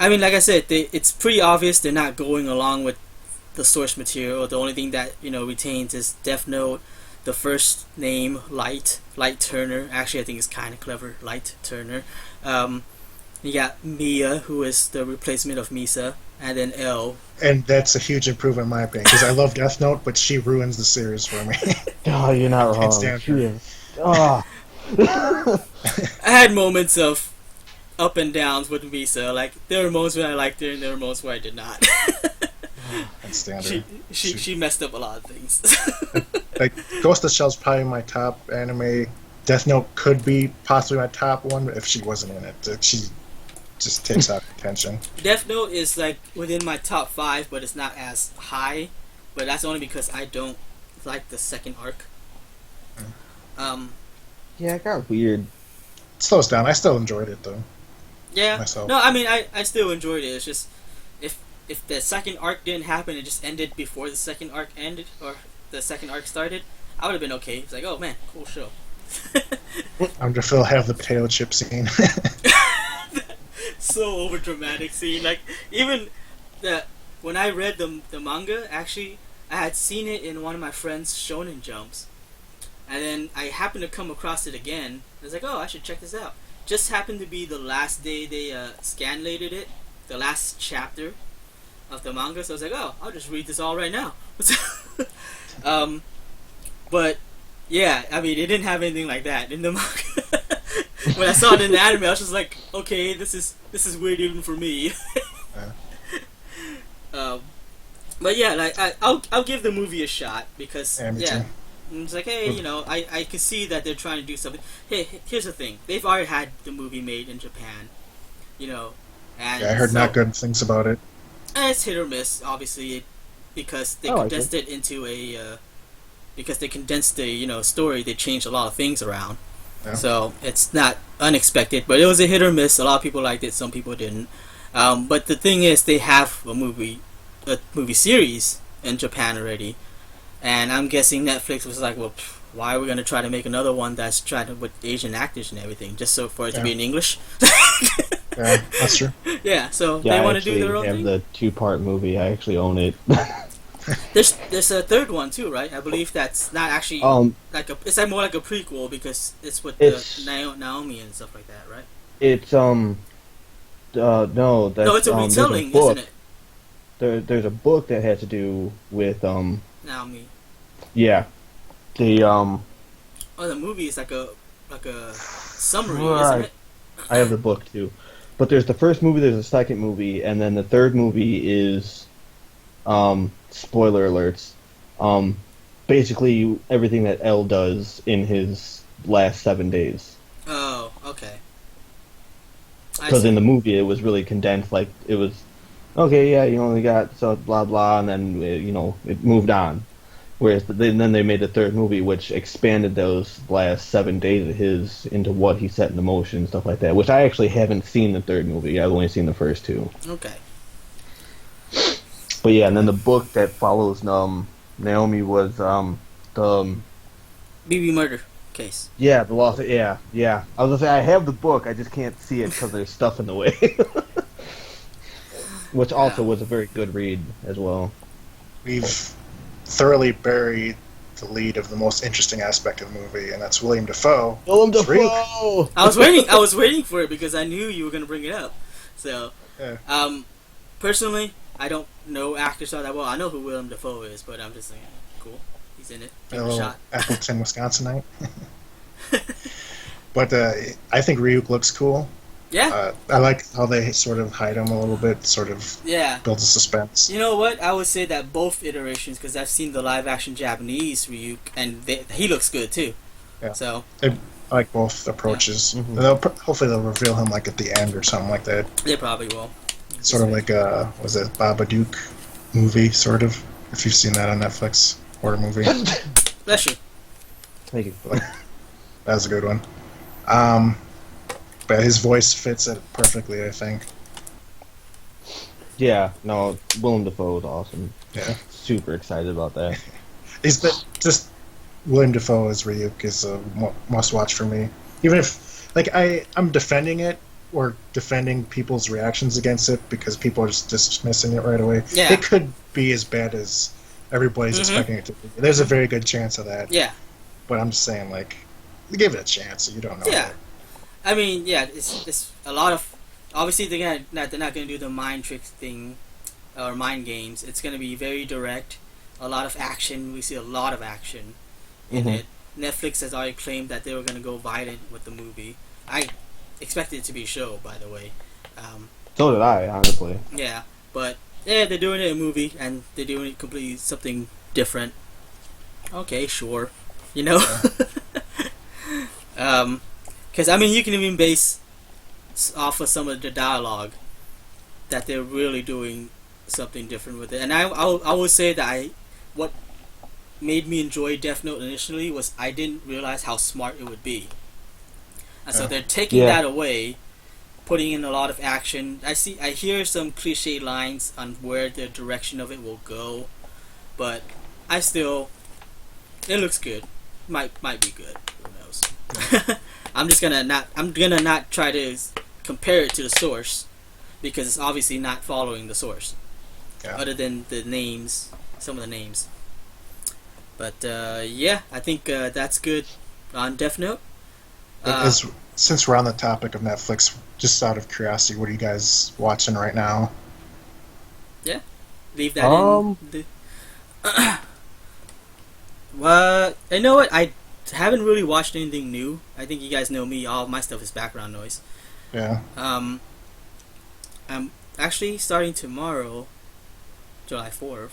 mean, like I said, it's pretty obvious they're not going along with the source material. The only thing that retains is Death Note, the first name Light Turner. Actually, I think it's kind of clever, Light Turner. You got Mia, who is the replacement of Misa, and then L. And that's a huge improvement in my opinion, because I love Death Note, but she ruins the series for me. Oh, you're not wrong. I had moments of up and downs with Misa. Like there were moments when I liked her, and there were moments where I did not. That's standard. She messed up a lot of things. Like Ghost of the Shell's probably my top anime. Death Note could be possibly my top one if she wasn't in it. She just takes out attention. Death Note is like within my top 5, but it's not as high. But that's only because I don't like the second arc. Yeah, it got weird. It slows down. I still enjoyed it though. Yeah. Myself. No, I mean I still enjoyed it. It's just if the second arc didn't happen, it just ended before the second arc ended or the second arc started, I would have been okay. It's like, oh man, cool show. I'm just gonna have the potato chip scene. So over dramatic scene. Like even when I read the manga, actually I had seen it in one of my friend's Shonen Jumps. And then I happened to come across it again. I was like, oh, I should check this out. Just happened to be the last day they scanlated it, the last chapter of the manga. So I was like, oh, I'll just read this all right now. But yeah, I mean, it didn't have anything like that in the manga. When I saw it in the anime, I was just like, okay, this is weird even for me. But yeah, like I'll give the movie a shot because it's like, hey, I can see that they're trying to do something. Hey, here's the thing: they've already had the movie made in Japan. you know, and Yeah, I heard so not good things about it. it's hit or miss. Obviously, because they I like condensed it into because they condensed the story. They changed a lot of things around. Yeah. So it's not unexpected, but it was a hit or miss. A lot of people liked it, some people didn't. But the thing is, they have a movie series in Japan already, and I'm guessing Netflix was like, well, why are we gonna try to make another one that's trying to with Asian actors and everything, just so for it to be in English? Yeah, that's true. Yeah, so Yeah, they I want to do their own actually thing. have the 2-part movie. I actually own it. There's a third one too, right? I believe that's not actually it's like more like a prequel because it's with Naomi and stuff like that, right? It's no, that's No, it's a there's retelling, book. isn't it? There's a book that has to do with Naomi. yeah, the Oh, the movie is like a summary, isn't Right. it? I have the book too. But there's the first movie, there's a second movie, and then the third movie is spoiler alerts. Basically everything that L does in his last 7 days. Oh, okay. Because in the movie it was really condensed, like it was okay, yeah, you only got so blah blah, and then it moved on. Whereas then they made a third movie which expanded those last 7 days of his into what he set into motion and stuff like that. Which I actually haven't seen the third movie. I've only seen the first two. Okay. But yeah, and then the book that follows Naomi was the BB murder case. yeah, the loss. Yeah. I was gonna say I have the book, I just can't see it because there's stuff in the way. Which also was a very good read as well. We've thoroughly buried the lead of the most interesting aspect of the movie, and that's William Dafoe. Willem It's real. Dafoe. I was waiting for it because I knew you were gonna bring it up. So, Yeah. personally, I don't know actors all that well. I know who Willem Dafoe is, but I'm just saying, cool, he's in it. Give A him a little shot. Appleton, Wisconsinite. But I think Ryuk looks cool. Yeah. I like how they sort of hide him a little bit, sort of Yeah. builds a suspense. You know what? I would say that both iterations, because I've seen the live-action Japanese Ryuk, and he looks good too. Yeah. So I like both approaches. Yeah. Mhm. And hopefully they'll reveal him like at the end or something like that. they probably will. Sort of like was it Babadook movie, sort of? If you've seen that on Netflix, horror movie. Bless you. Thank you. That was a good one. But his voice fits it perfectly, I think. Yeah, no, Willem Dafoe is awesome. Yeah. Super excited about that. Just William Dafoe as Ryuk is a must-watch for me. Even if, like, I'm defending it, or defending people's reactions against it, because people are just dismissing it right away. Yeah. It could be as bad as everybody's expecting it to be. There's a very good chance of that. Yeah. But I'm just saying, like, give it a chance. You don't know. Yeah. That. I mean, yeah, it's a lot of. Obviously, they're not going to do the mind trick thing or mind games. It's going to be very direct. A lot of action. We see a lot of action in it. Netflix has already claimed that they were going to go violent with the movie. I expected it to be a show, by the way. So did I, honestly. Yeah, but yeah, they're doing it in a movie, and they're doing it completely something different. Okay, sure, you know. Because I mean, you can even base off of some of the dialogue that they're really doing something different with it. And I would say that what made me enjoy Death Note initially was I didn't realize how smart it would be. And so they're taking that away, putting in a lot of action. I hear some cliche lines on where the direction of it will go, but it looks good. Might be good. Who knows? I'm gonna not try to compare it to the source because it's obviously not following the source. Yeah. Other than some of the names. But yeah, I think that's good on Death Note. Since we're on the topic of Netflix, just out of curiosity, what are you guys watching right now? Yeah, leave that in. Well, you know what? I haven't really watched anything new. I think you guys know me. All my stuff is background noise. Yeah. I'm actually starting tomorrow, July 4th.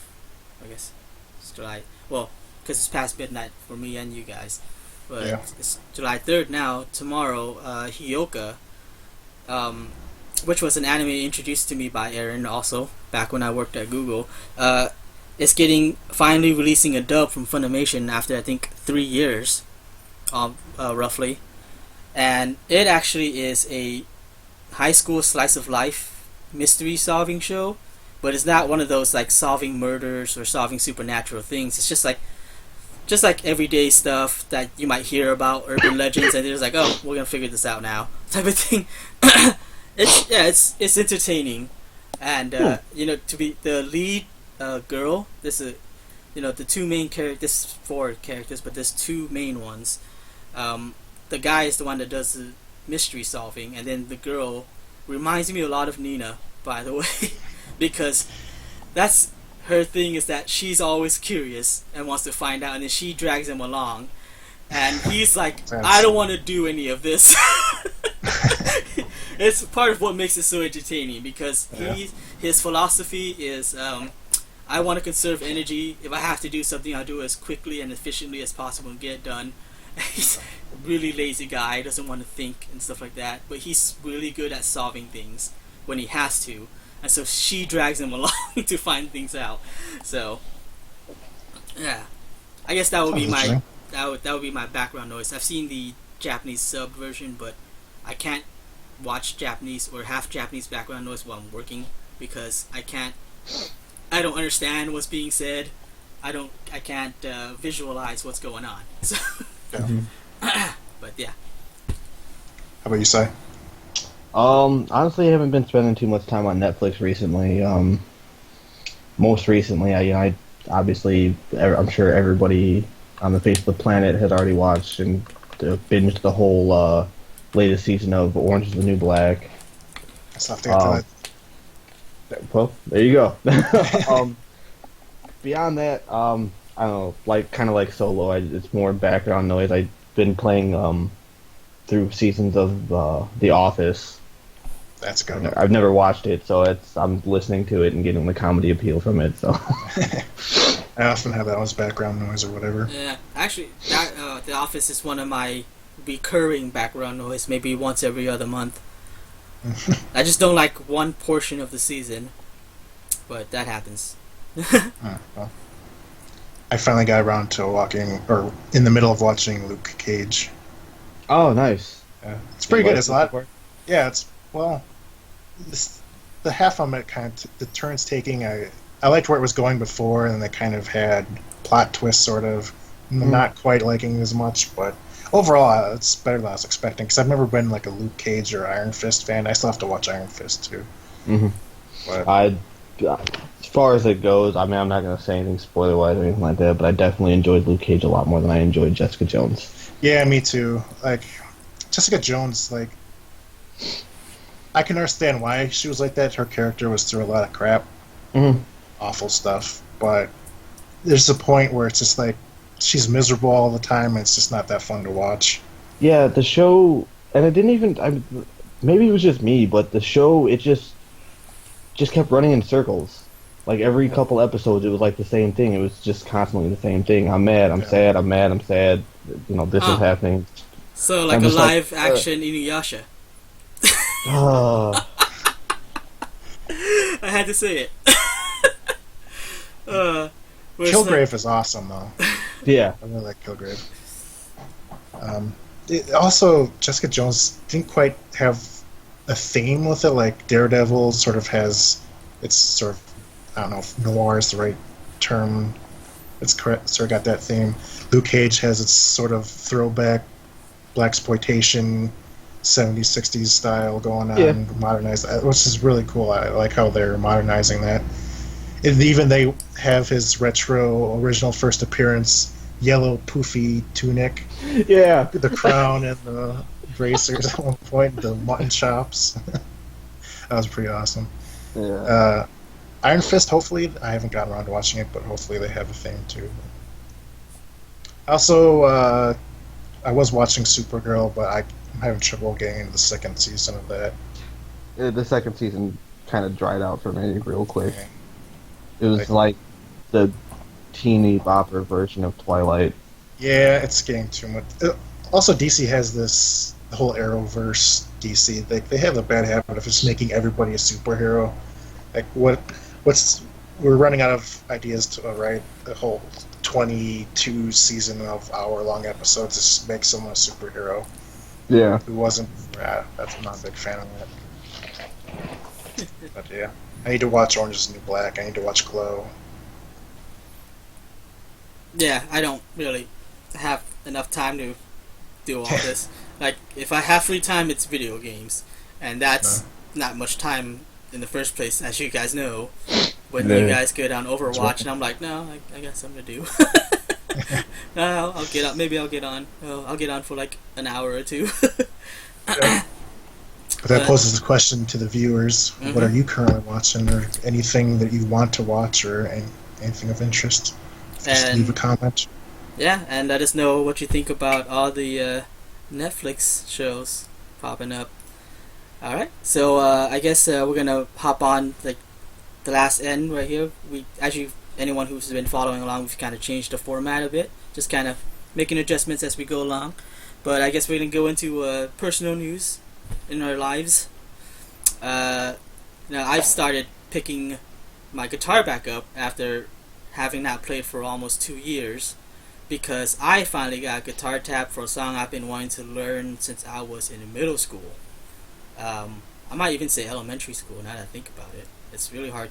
I guess it's July. Well, because it's past midnight for me and you guys. But it's July 3rd now. Tomorrow, Hyoka. which was an anime introduced to me by Aaron also back when I worked at Google. It's getting finally releasing a dub from Funimation after I think 3 years, roughly, and it actually is a high school slice of life mystery solving show, but it's not one of those like solving murders or solving supernatural things. It's just like everyday stuff that you might hear about, urban legends, and there's like, oh, we're gonna figure this out now, type of thing. It's entertaining, and to be the lead girl. This is the two main characters. This is 4 characters, but there's 2 main ones. The guy is the one that does the mystery solving, and then the girl reminds me a lot of Nina, by the way, because that's her thing, is that she's always curious and wants to find out, and then she drags him along, and he's like, I don't want to do any of this. It's part of what makes it so entertaining, because his philosophy is, I want to conserve energy. If I have to do something, I'll do it as quickly and efficiently as possible and get it done. He's a really lazy guy, doesn't want to think and stuff like that, but he's really good at solving things when he has to, and so she drags him along to find things out. So yeah, I guess that would be my that would be my background noise. I've seen the Japanese sub version, but I can't watch Japanese or half Japanese background noise while I'm working, because I don't understand what's being said. I can't visualize what's going on. So but yeah. How about you, Si? Honestly, I haven't been spending too much time on Netflix recently. Most recently, I obviously, I'm sure everybody on the face of the planet has already watched and binged the whole latest season of Orange is the New Black. I still have to get to that. Well, there you go. Beyond that, I don't know, kind of like Solo, it's more background noise. I've been playing through seasons of The Office. That's good. I've never watched it, so I'm listening to it and getting the comedy appeal from it. So I often have that as background noise or whatever. Yeah, actually, The Office is one of my recurring background noise, maybe once every other month. I just don't like one portion of the season, but that happens. Well, I finally got around to in the middle of watching Luke Cage. Oh, nice. It's pretty good. It's a lot. Yeah, the half of it kind of the turns taking. I liked where it was going before, and they kind of had plot twists, sort of. Not quite liking as much, but overall, it's better than I was expecting. Because I've never been like a Luke Cage or Iron Fist fan. I still have to watch Iron Fist too. Mm-hmm. But as far as it goes, I mean, I'm not going to say anything spoiler-wise or anything like that, but I definitely enjoyed Luke Cage a lot more than I enjoyed Jessica Jones. Yeah, me too. Like, Jessica Jones, like, I can understand why she was like that. Her character was through a lot of crap. Mm-hmm. Awful stuff. But there's a point where it's just like, she's miserable all the time, and it's just not that fun to watch. Yeah, the show, and it didn't even, maybe it was just me, but the show, it just kept running in circles. Like every couple episodes, it was like the same thing. It was just constantly the same thing. I'm mad, I'm sad, I'm mad, I'm sad. This is happening. So like a live action Inuyasha. I had to say it. Kilgrave is awesome, though. Yeah. I really like Kilgrave. Also, Jessica Jones didn't quite have a theme with it, like Daredevil sort of has. It's sort of, I don't know if noir is the right term. It's correct, sort of got that theme. Luke Cage has its sort of throwback blaxploitation 70s, 60s style going on, modernized, which is really cool. I like how they're modernizing that. And even they have his retro original first appearance yellow poofy tunic. Yeah. The crown and the bracers at one point, the mutton chops. That was pretty awesome. Yeah. Iron Fist, hopefully, I haven't gotten around to watching it, but hopefully they have a theme too. Also, I was watching Supergirl, but I'm having trouble getting into the second season of that. The second season kind of dried out for me real quick. Okay. It was like the teeny bopper version of Twilight. Yeah, it's getting too much. Also, DC has the whole Arrowverse DC. They have a bad habit of just making everybody a superhero. Like we're running out of ideas to write a whole 22 season of hour-long episodes to just make someone a superhero. Yeah. Who wasn't? I'm not a big fan of that. But yeah, I need to watch Orange Is the New Black. I need to watch Glow. Yeah, I don't really have enough time to do all this. Like, if I have free time, it's video games, and that's not much time in the first place, as you guys know. When you guys go down Overwatch, and I'm like, no, I got something to do. No, I'll get on. Maybe I'll get on. I'll get on for like an hour or two. But that poses the question to the viewers: What are you currently watching, or anything that you want to watch, or anything of interest? Just leave a comment. Yeah, and let us know what you think about all the Netflix shows popping up. All right, so I guess we're gonna hop on like the last end right here. We actually, anyone who's been following along, we've kind of changed the format a bit, just kind of making adjustments as we go along. But I guess we're gonna go into personal news in our lives. Now I've started picking my guitar back up after having not played for almost 2 years, because I finally got guitar tab for a song I've been wanting to learn since I was in middle school. I might even say elementary school now that I think about it. It's really hard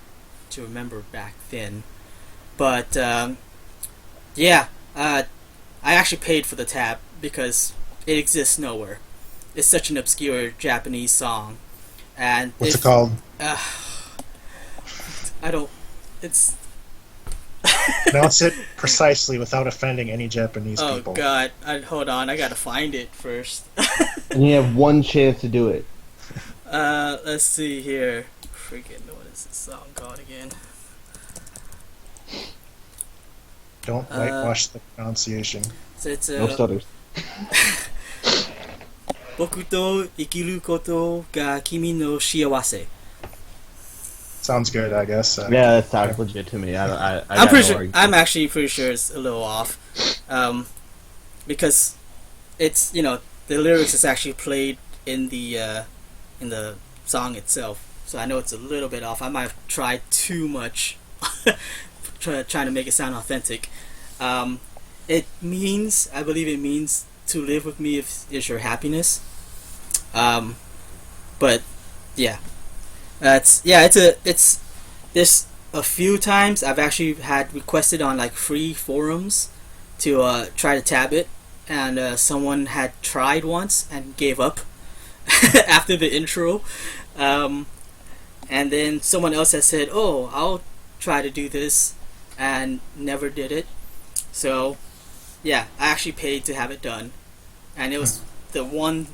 to remember back then. But yeah, I actually paid for the tab because it exists nowhere. It's such an obscure Japanese song. And what's it called? I don't... It's... Pronounce it precisely without offending any Japanese people. Oh god, hold on, I gotta find it first. And you have one chance to do it. Let's see here. Freaking, what is this song called again? Don't whitewash the pronunciation. So it's No stutters. Boku to ikiru koto ga kimi no shiawase. Sounds good, I guess. Yeah, that sounds legit to me. I'm pretty sure. I'm actually pretty sure it's a little off, because it's, you know, the lyrics is actually played in the song itself. So I know it's a little bit off. I might have tried too much, trying to make it sound authentic. It means, I believe it means, to live with me is your happiness. But yeah. There's a few times I've actually had requested on like free forums to try to tab it, and someone had tried once and gave up after the intro, and then someone else has said, "Oh, I'll try to do this," and never did it. So yeah, I actually paid to have it done, and it was the one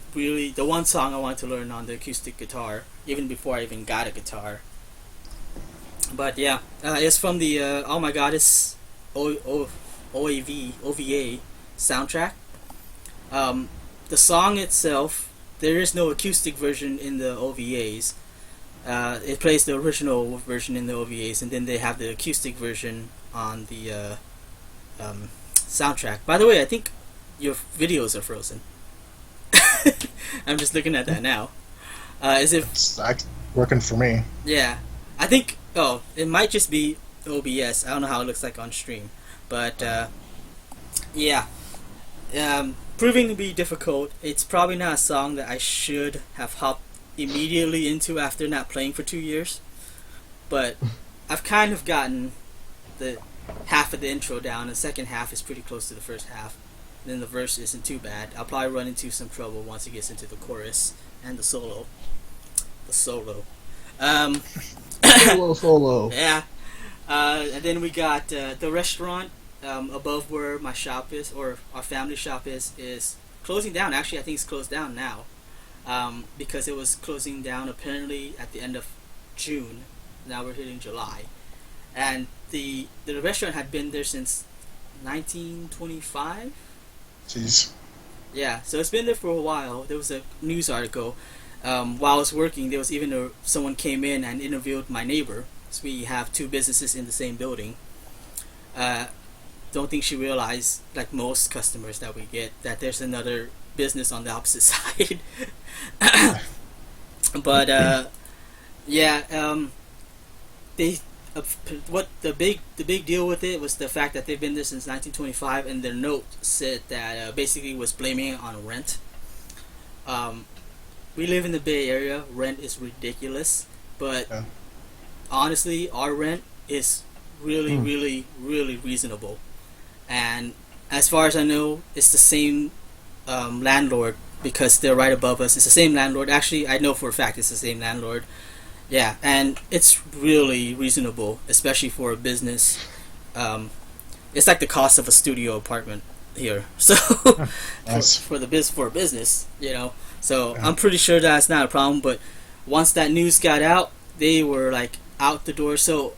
song I wanted to learn on the acoustic guitar, even before I even got a guitar. But yeah, it's from the Oh My Goddess OVA soundtrack. The song itself, there is no acoustic version in the OVAs. It plays the original version in the OVAs, and then they have the acoustic version on the soundtrack. By the way, I think your videos are frozen. I'm just looking at that now. Is it? It's working for me. Yeah, I think. Oh, it might just be OBS. I don't know how it looks like on stream, but yeah, proving to be difficult. It's probably not a song that I should have hopped immediately into after not playing for 2 years. But I've kind of gotten the half of the intro down. The second half is pretty close to the first half. Then the verse isn't too bad. I'll probably run into some trouble once it gets into the chorus and the solo. The solo. Solo. Yeah. And then we got the restaurant above where my shop is, or our family shop is closing down. Actually, I think it's closed down now, because it was closing down apparently at the end of June. Now we're hitting July, and the restaurant had been there since 1925. Jeez. Yeah, so it's been there for a while. There was a news article while I was working. There was even someone came in and interviewed my neighbor. So we have two businesses in the same building, don't think she realized, like most customers that we get, that there's another business on the opposite side. But they what the big deal with it was the fact that they've been there since 1925, and their note said that basically was blaming it on rent. We live in the Bay Area. Rent is ridiculous, but honestly, our rent is really, really, really reasonable. And as far as I know, it's the same landlord, because they're right above us. It's the same landlord. Actually, I know for a fact it's the same landlord. Yeah, and it's really reasonable, especially for a business. It's like the cost of a studio apartment here. So Nice. for a business, So I'm pretty sure that's not a problem. But once that news got out, they were like out the door. So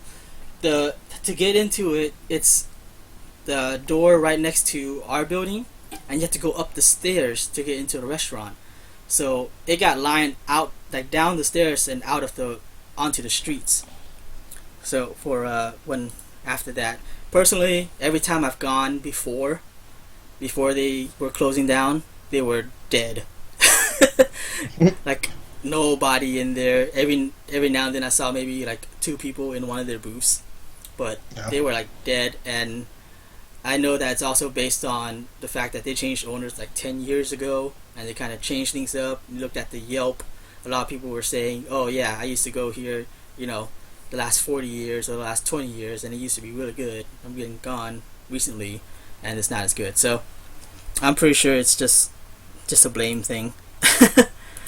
to get into it, it's the door right next to our building, and you have to go up the stairs to get into the restaurant. So it got lined out, like down the stairs and out of onto the streets. So for after that, personally, every time I've gone before they were closing down, they were dead. Like nobody in there. Every now and then I saw maybe like 2 people in one of their booths, but they were like dead. And I know that's also based on the fact that they changed owners like 10 years ago, and they kind of changed things up. You looked at the Yelp, a lot of people were saying, oh yeah, I used to go here, the last 40 years or the last 20 years, and it used to be really good. I'm getting gone recently, and it's not as good. So I'm pretty sure it's just a blame thing.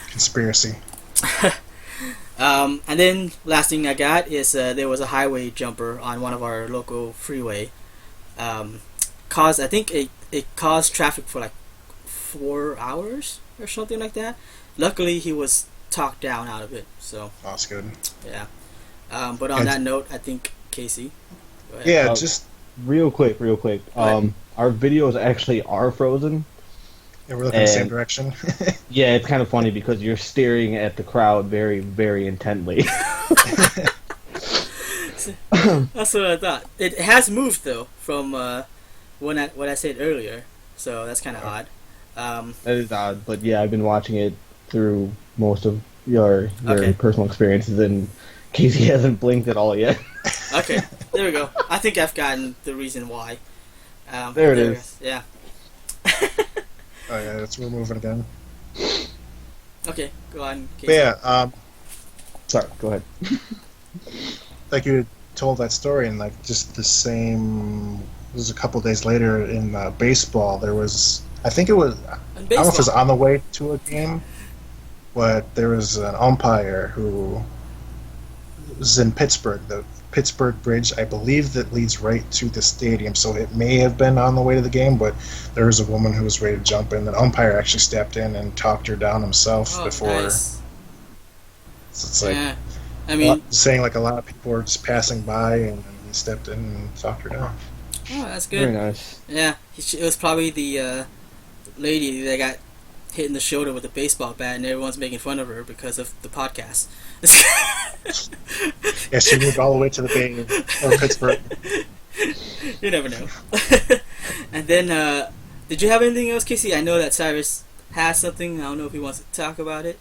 Conspiracy. And then last thing I got is there was a highway jumper on one of our local freeway. I think it caused traffic for like 4 hours or something like that. Luckily, he was talked down out of it. So That's good. yeah. But on that note, I think Casey. Go ahead. Yeah, just real quick. Our videos actually are frozen. yeah, we're looking in the same direction. Yeah, it's kind of funny because you're staring at the crowd very, very intently. That's what I thought. It has moved though from what I said earlier, so that's kind of odd. That is odd, but yeah, I've been watching it through most of your personal experiences, and Casey hasn't blinked at all yet. Okay, there we go. I think I've gotten the reason why. There it is. Yeah. Oh yeah, we're moving again. Okay, go on, Casey. But yeah, Sorry, go ahead. like you told that story, and like just the same. It was a couple days later in baseball. There was, I think it was, I don't know if it was on the way to a game, but there was an umpire who was in Pittsburgh, the Pittsburgh Bridge, I believe, that leads right to the stadium. So it may have been on the way to the game, but there was a woman who was ready to jump in. The umpire actually stepped in and talked her down himself before. Nice. So it's like, Yeah. I mean, saying like a lot of people were just passing by, and he stepped in and talked her down. oh, that's good. Very nice. Yeah, it was probably the lady that got hit in the shoulder with a baseball bat, and everyone's making fun of her because of the podcast. Yeah, she moved all the way to the Bay or Pittsburgh. You never know. And then, did you have anything else, Casey? I know that Cyrus has something. I don't know if he wants to talk about it.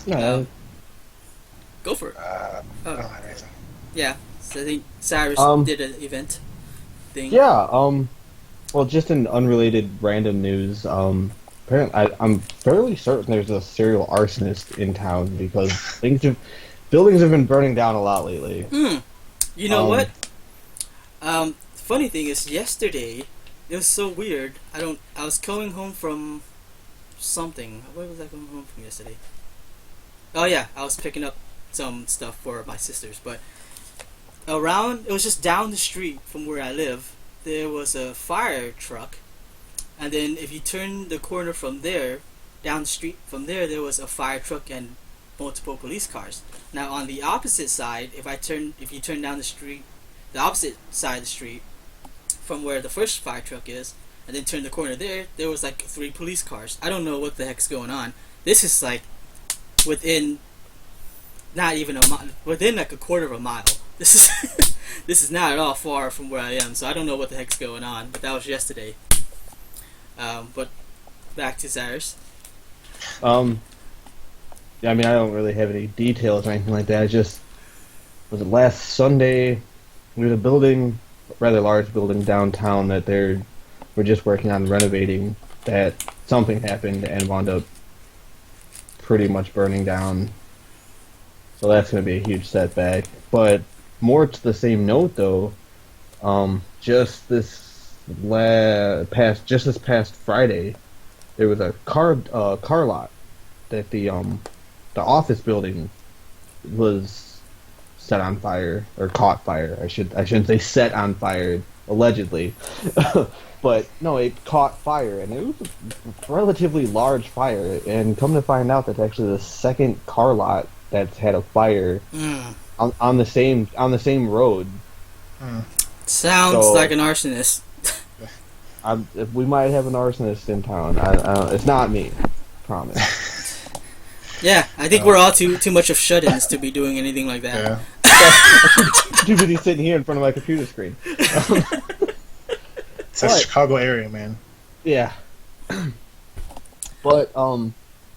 No, Go for it. I don't have anything. Yeah, so I think Cyrus did an event thing. yeah. Well, just in unrelated random news. Apparently, I'm fairly certain there's a serial arsonist in town because buildings have been burning down a lot lately. You know what? Funny thing is, yesterday it was so weird. I was going home from something. Where was I going home from yesterday? Oh yeah, I was picking up some stuff for my sisters. But it was just down the street from where I live. There was a fire truck. And then if you turn the corner from there, down the street from there was a fire truck and multiple police cars. Now on the opposite side, if you turn down the street, the opposite side of the street, from where the first fire truck is, and then turn the corner there was like 3 police cars. I don't know what the heck's going on. This is like within not even a mile, within like a quarter of a mile This is this is not at all far from where I am, so I don't know what the heck's going on. But that was yesterday. But back to Cyrus. Yeah, I mean, I don't really have any details or anything like that. I just was it last Sunday. There's a building, a rather large building downtown that we're just working on renovating. That something happened and wound up pretty much burning down. So that's going to be a huge setback. But more to the same note, though, just this past Friday, there was a car lot that the office building was set on fire or caught fire. I shouldn't say set on fire, allegedly. But no, it caught fire, and it was a relatively large fire. And come to find out, that's actually the second car lot that's had a fire on the same road. Sounds like an arsonist. We might have an arsonist in town. It's not me, promise. Yeah, I think we're all too much of shut-ins to be doing anything like that. Yeah. Too busy sitting here in front of my computer screen. It's a Chicago area, man. Yeah. But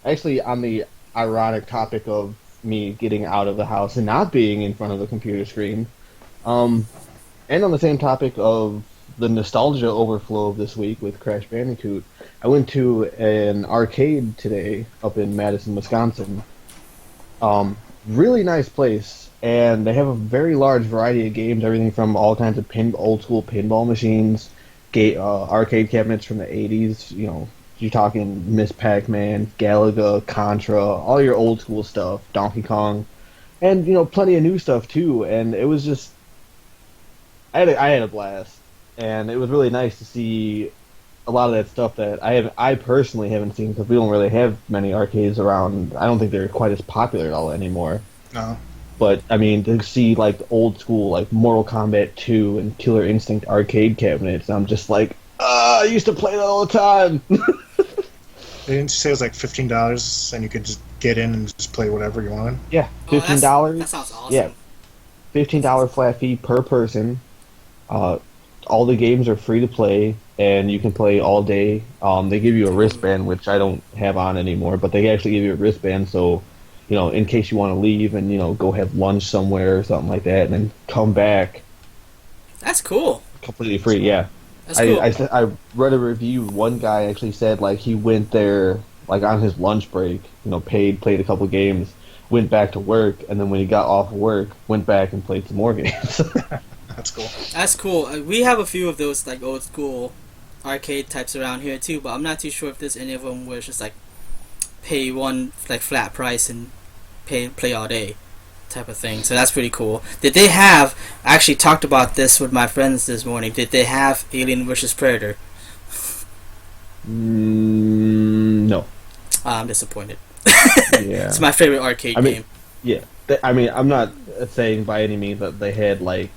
actually, on the ironic topic of me getting out of the house and not being in front of the computer screen, and on the same topic of the nostalgia overflow of this week with Crash Bandicoot, I went to an arcade today up in Madison, Wisconsin. Really nice place, and they have a very large variety of games, everything from all kinds of old school pinball machines, arcade cabinets from the 80s, you know, you're talking Miss Pac-Man, Galaga, Contra, all your old school stuff, Donkey Kong, and, you know, plenty of new stuff too, and it was just, I had a blast, and it was really nice to see a lot of that stuff that I personally haven't seen, because we don't really have many arcades around. I don't think they're quite as popular at all anymore. No. But, I mean, to see, like, old school, like, Mortal Kombat 2 and Killer Instinct arcade cabinets, I'm just like, I used to play that all the time! Didn't you say it was like $15 and you could just get in and just play whatever you wanted? Yeah, $15. That sounds awesome. Yeah, $15 flat fee per person. All the games are free to play, and you can play all day. They give you a wristband, which I don't have on anymore, but they actually give you a wristband, so, you know, in case you want to leave and, you know, go have lunch somewhere or something like that, and then come back. That's cool. Completely free, yeah. That's cool. I read a review. One guy actually said, like, he went there, like, on his lunch break, you know, played a couple games, went back to work, and then when he got off work, went back and played some more games. That's cool. That's cool. We have a few of those, like, old school arcade types around here too, but I'm not too sure if there's any of them where it's just like pay one, like, flat price and play all day type of thing. So that's pretty cool. Did they have, I actually talked about this with my friends this morning, did they have Alien vs Predator? No. I'm disappointed. Yeah. It's my favorite arcade game. Yeah. I'm not saying by any means that they had, like,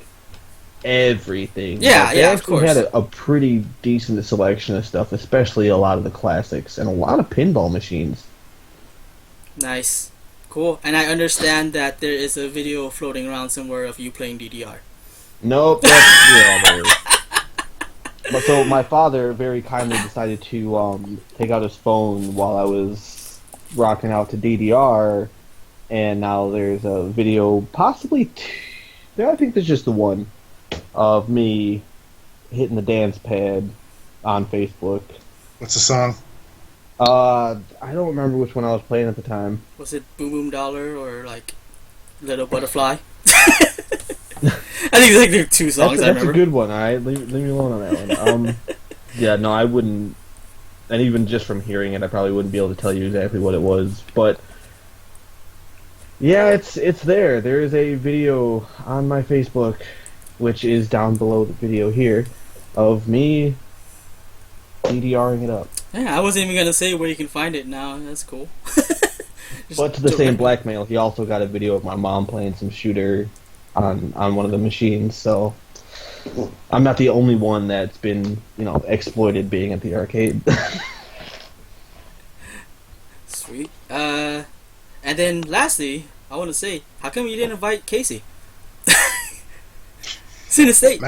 everything. Yeah, they of course. They had a pretty decent selection of stuff, especially a lot of the classics and a lot of pinball machines. Nice. Cool. And I understand that there is a video floating around somewhere of you playing DDR. Nope. There is. But so my father very kindly decided to take out his phone while I was rocking out to DDR, and now there's a video, possibly I think there's just the one, of me hitting the dance pad on Facebook. What's the song? I don't remember which one I was playing at the time. Was it Boom Boom Dollar or, like, Little Butterfly? I think like there are two songs. That's a good one. All right, leave me alone on that one. Yeah, no, I wouldn't. And even just from hearing it, I probably wouldn't be able to tell you exactly what it was. But yeah, it's there. There is a video on my Facebook, which is down below the video here, of me DDRing it up. Yeah, I wasn't even gonna say where you can find it now. That's cool. But to the same blackmail, he also got a video of my mom playing some shooter on one of the machines. So I'm not the only one that's been, exploited being at the arcade. Sweet. And then lastly, I want to say, how come you didn't invite Casey? It's in the state.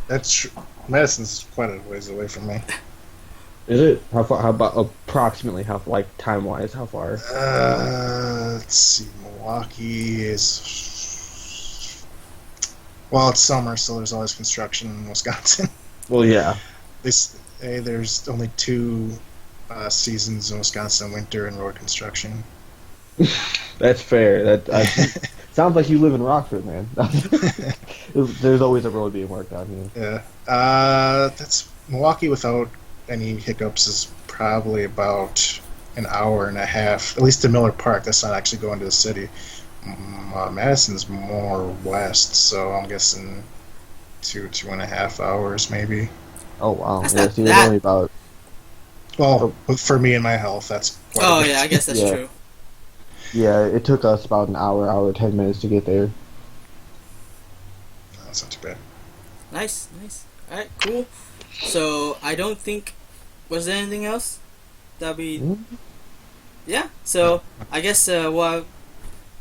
That's true. Madison's quite a ways away from me. Is it? How far? How about approximately? How like time wise? How far? Let's see. Milwaukee is. Well, it's summer, so there's always construction in Wisconsin. Well, yeah. There's only 2 seasons in Wisconsin: winter and road construction. That's fair. Sounds like you live in Rockford, man. There's always a road being worked on here. Yeah. That's Milwaukee without any hiccups is probably about an hour and a half. At least to Miller Park. That's not actually going to the city. Madison's more west, so I'm guessing 2.5 hours maybe. Oh wow! That's Yeah, not see, there's that- only about. Well, for me and my health, that's quite a Oh bit. yeah, I guess that's Yeah. true. Yeah, it took us about an hour 10 minutes to get there. That's not too bad. Nice. All right, cool. So I don't think was there anything else that we. Yeah. So I guess we'll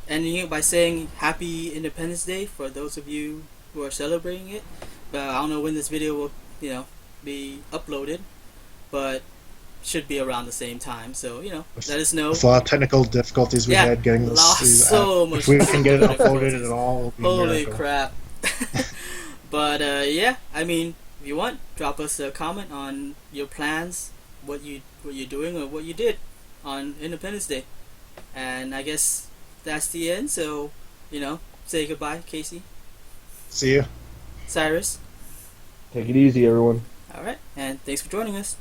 ending it by saying Happy Independence Day for those of you who are celebrating it. But I don't know when this video will, be uploaded, but should be around the same time. So let us know. With a lot of technical difficulties we had getting this. So much. If we can get it technical uploaded difficulties. at all, it'll be a Holy miracle. crap. But yeah, I mean, if you want, drop us a comment on your plans, what you're doing or what you did on Independence Day. And I guess that's the end. So, say goodbye, Casey. See you. Cyrus. Take it easy, everyone. All right, and thanks for joining us.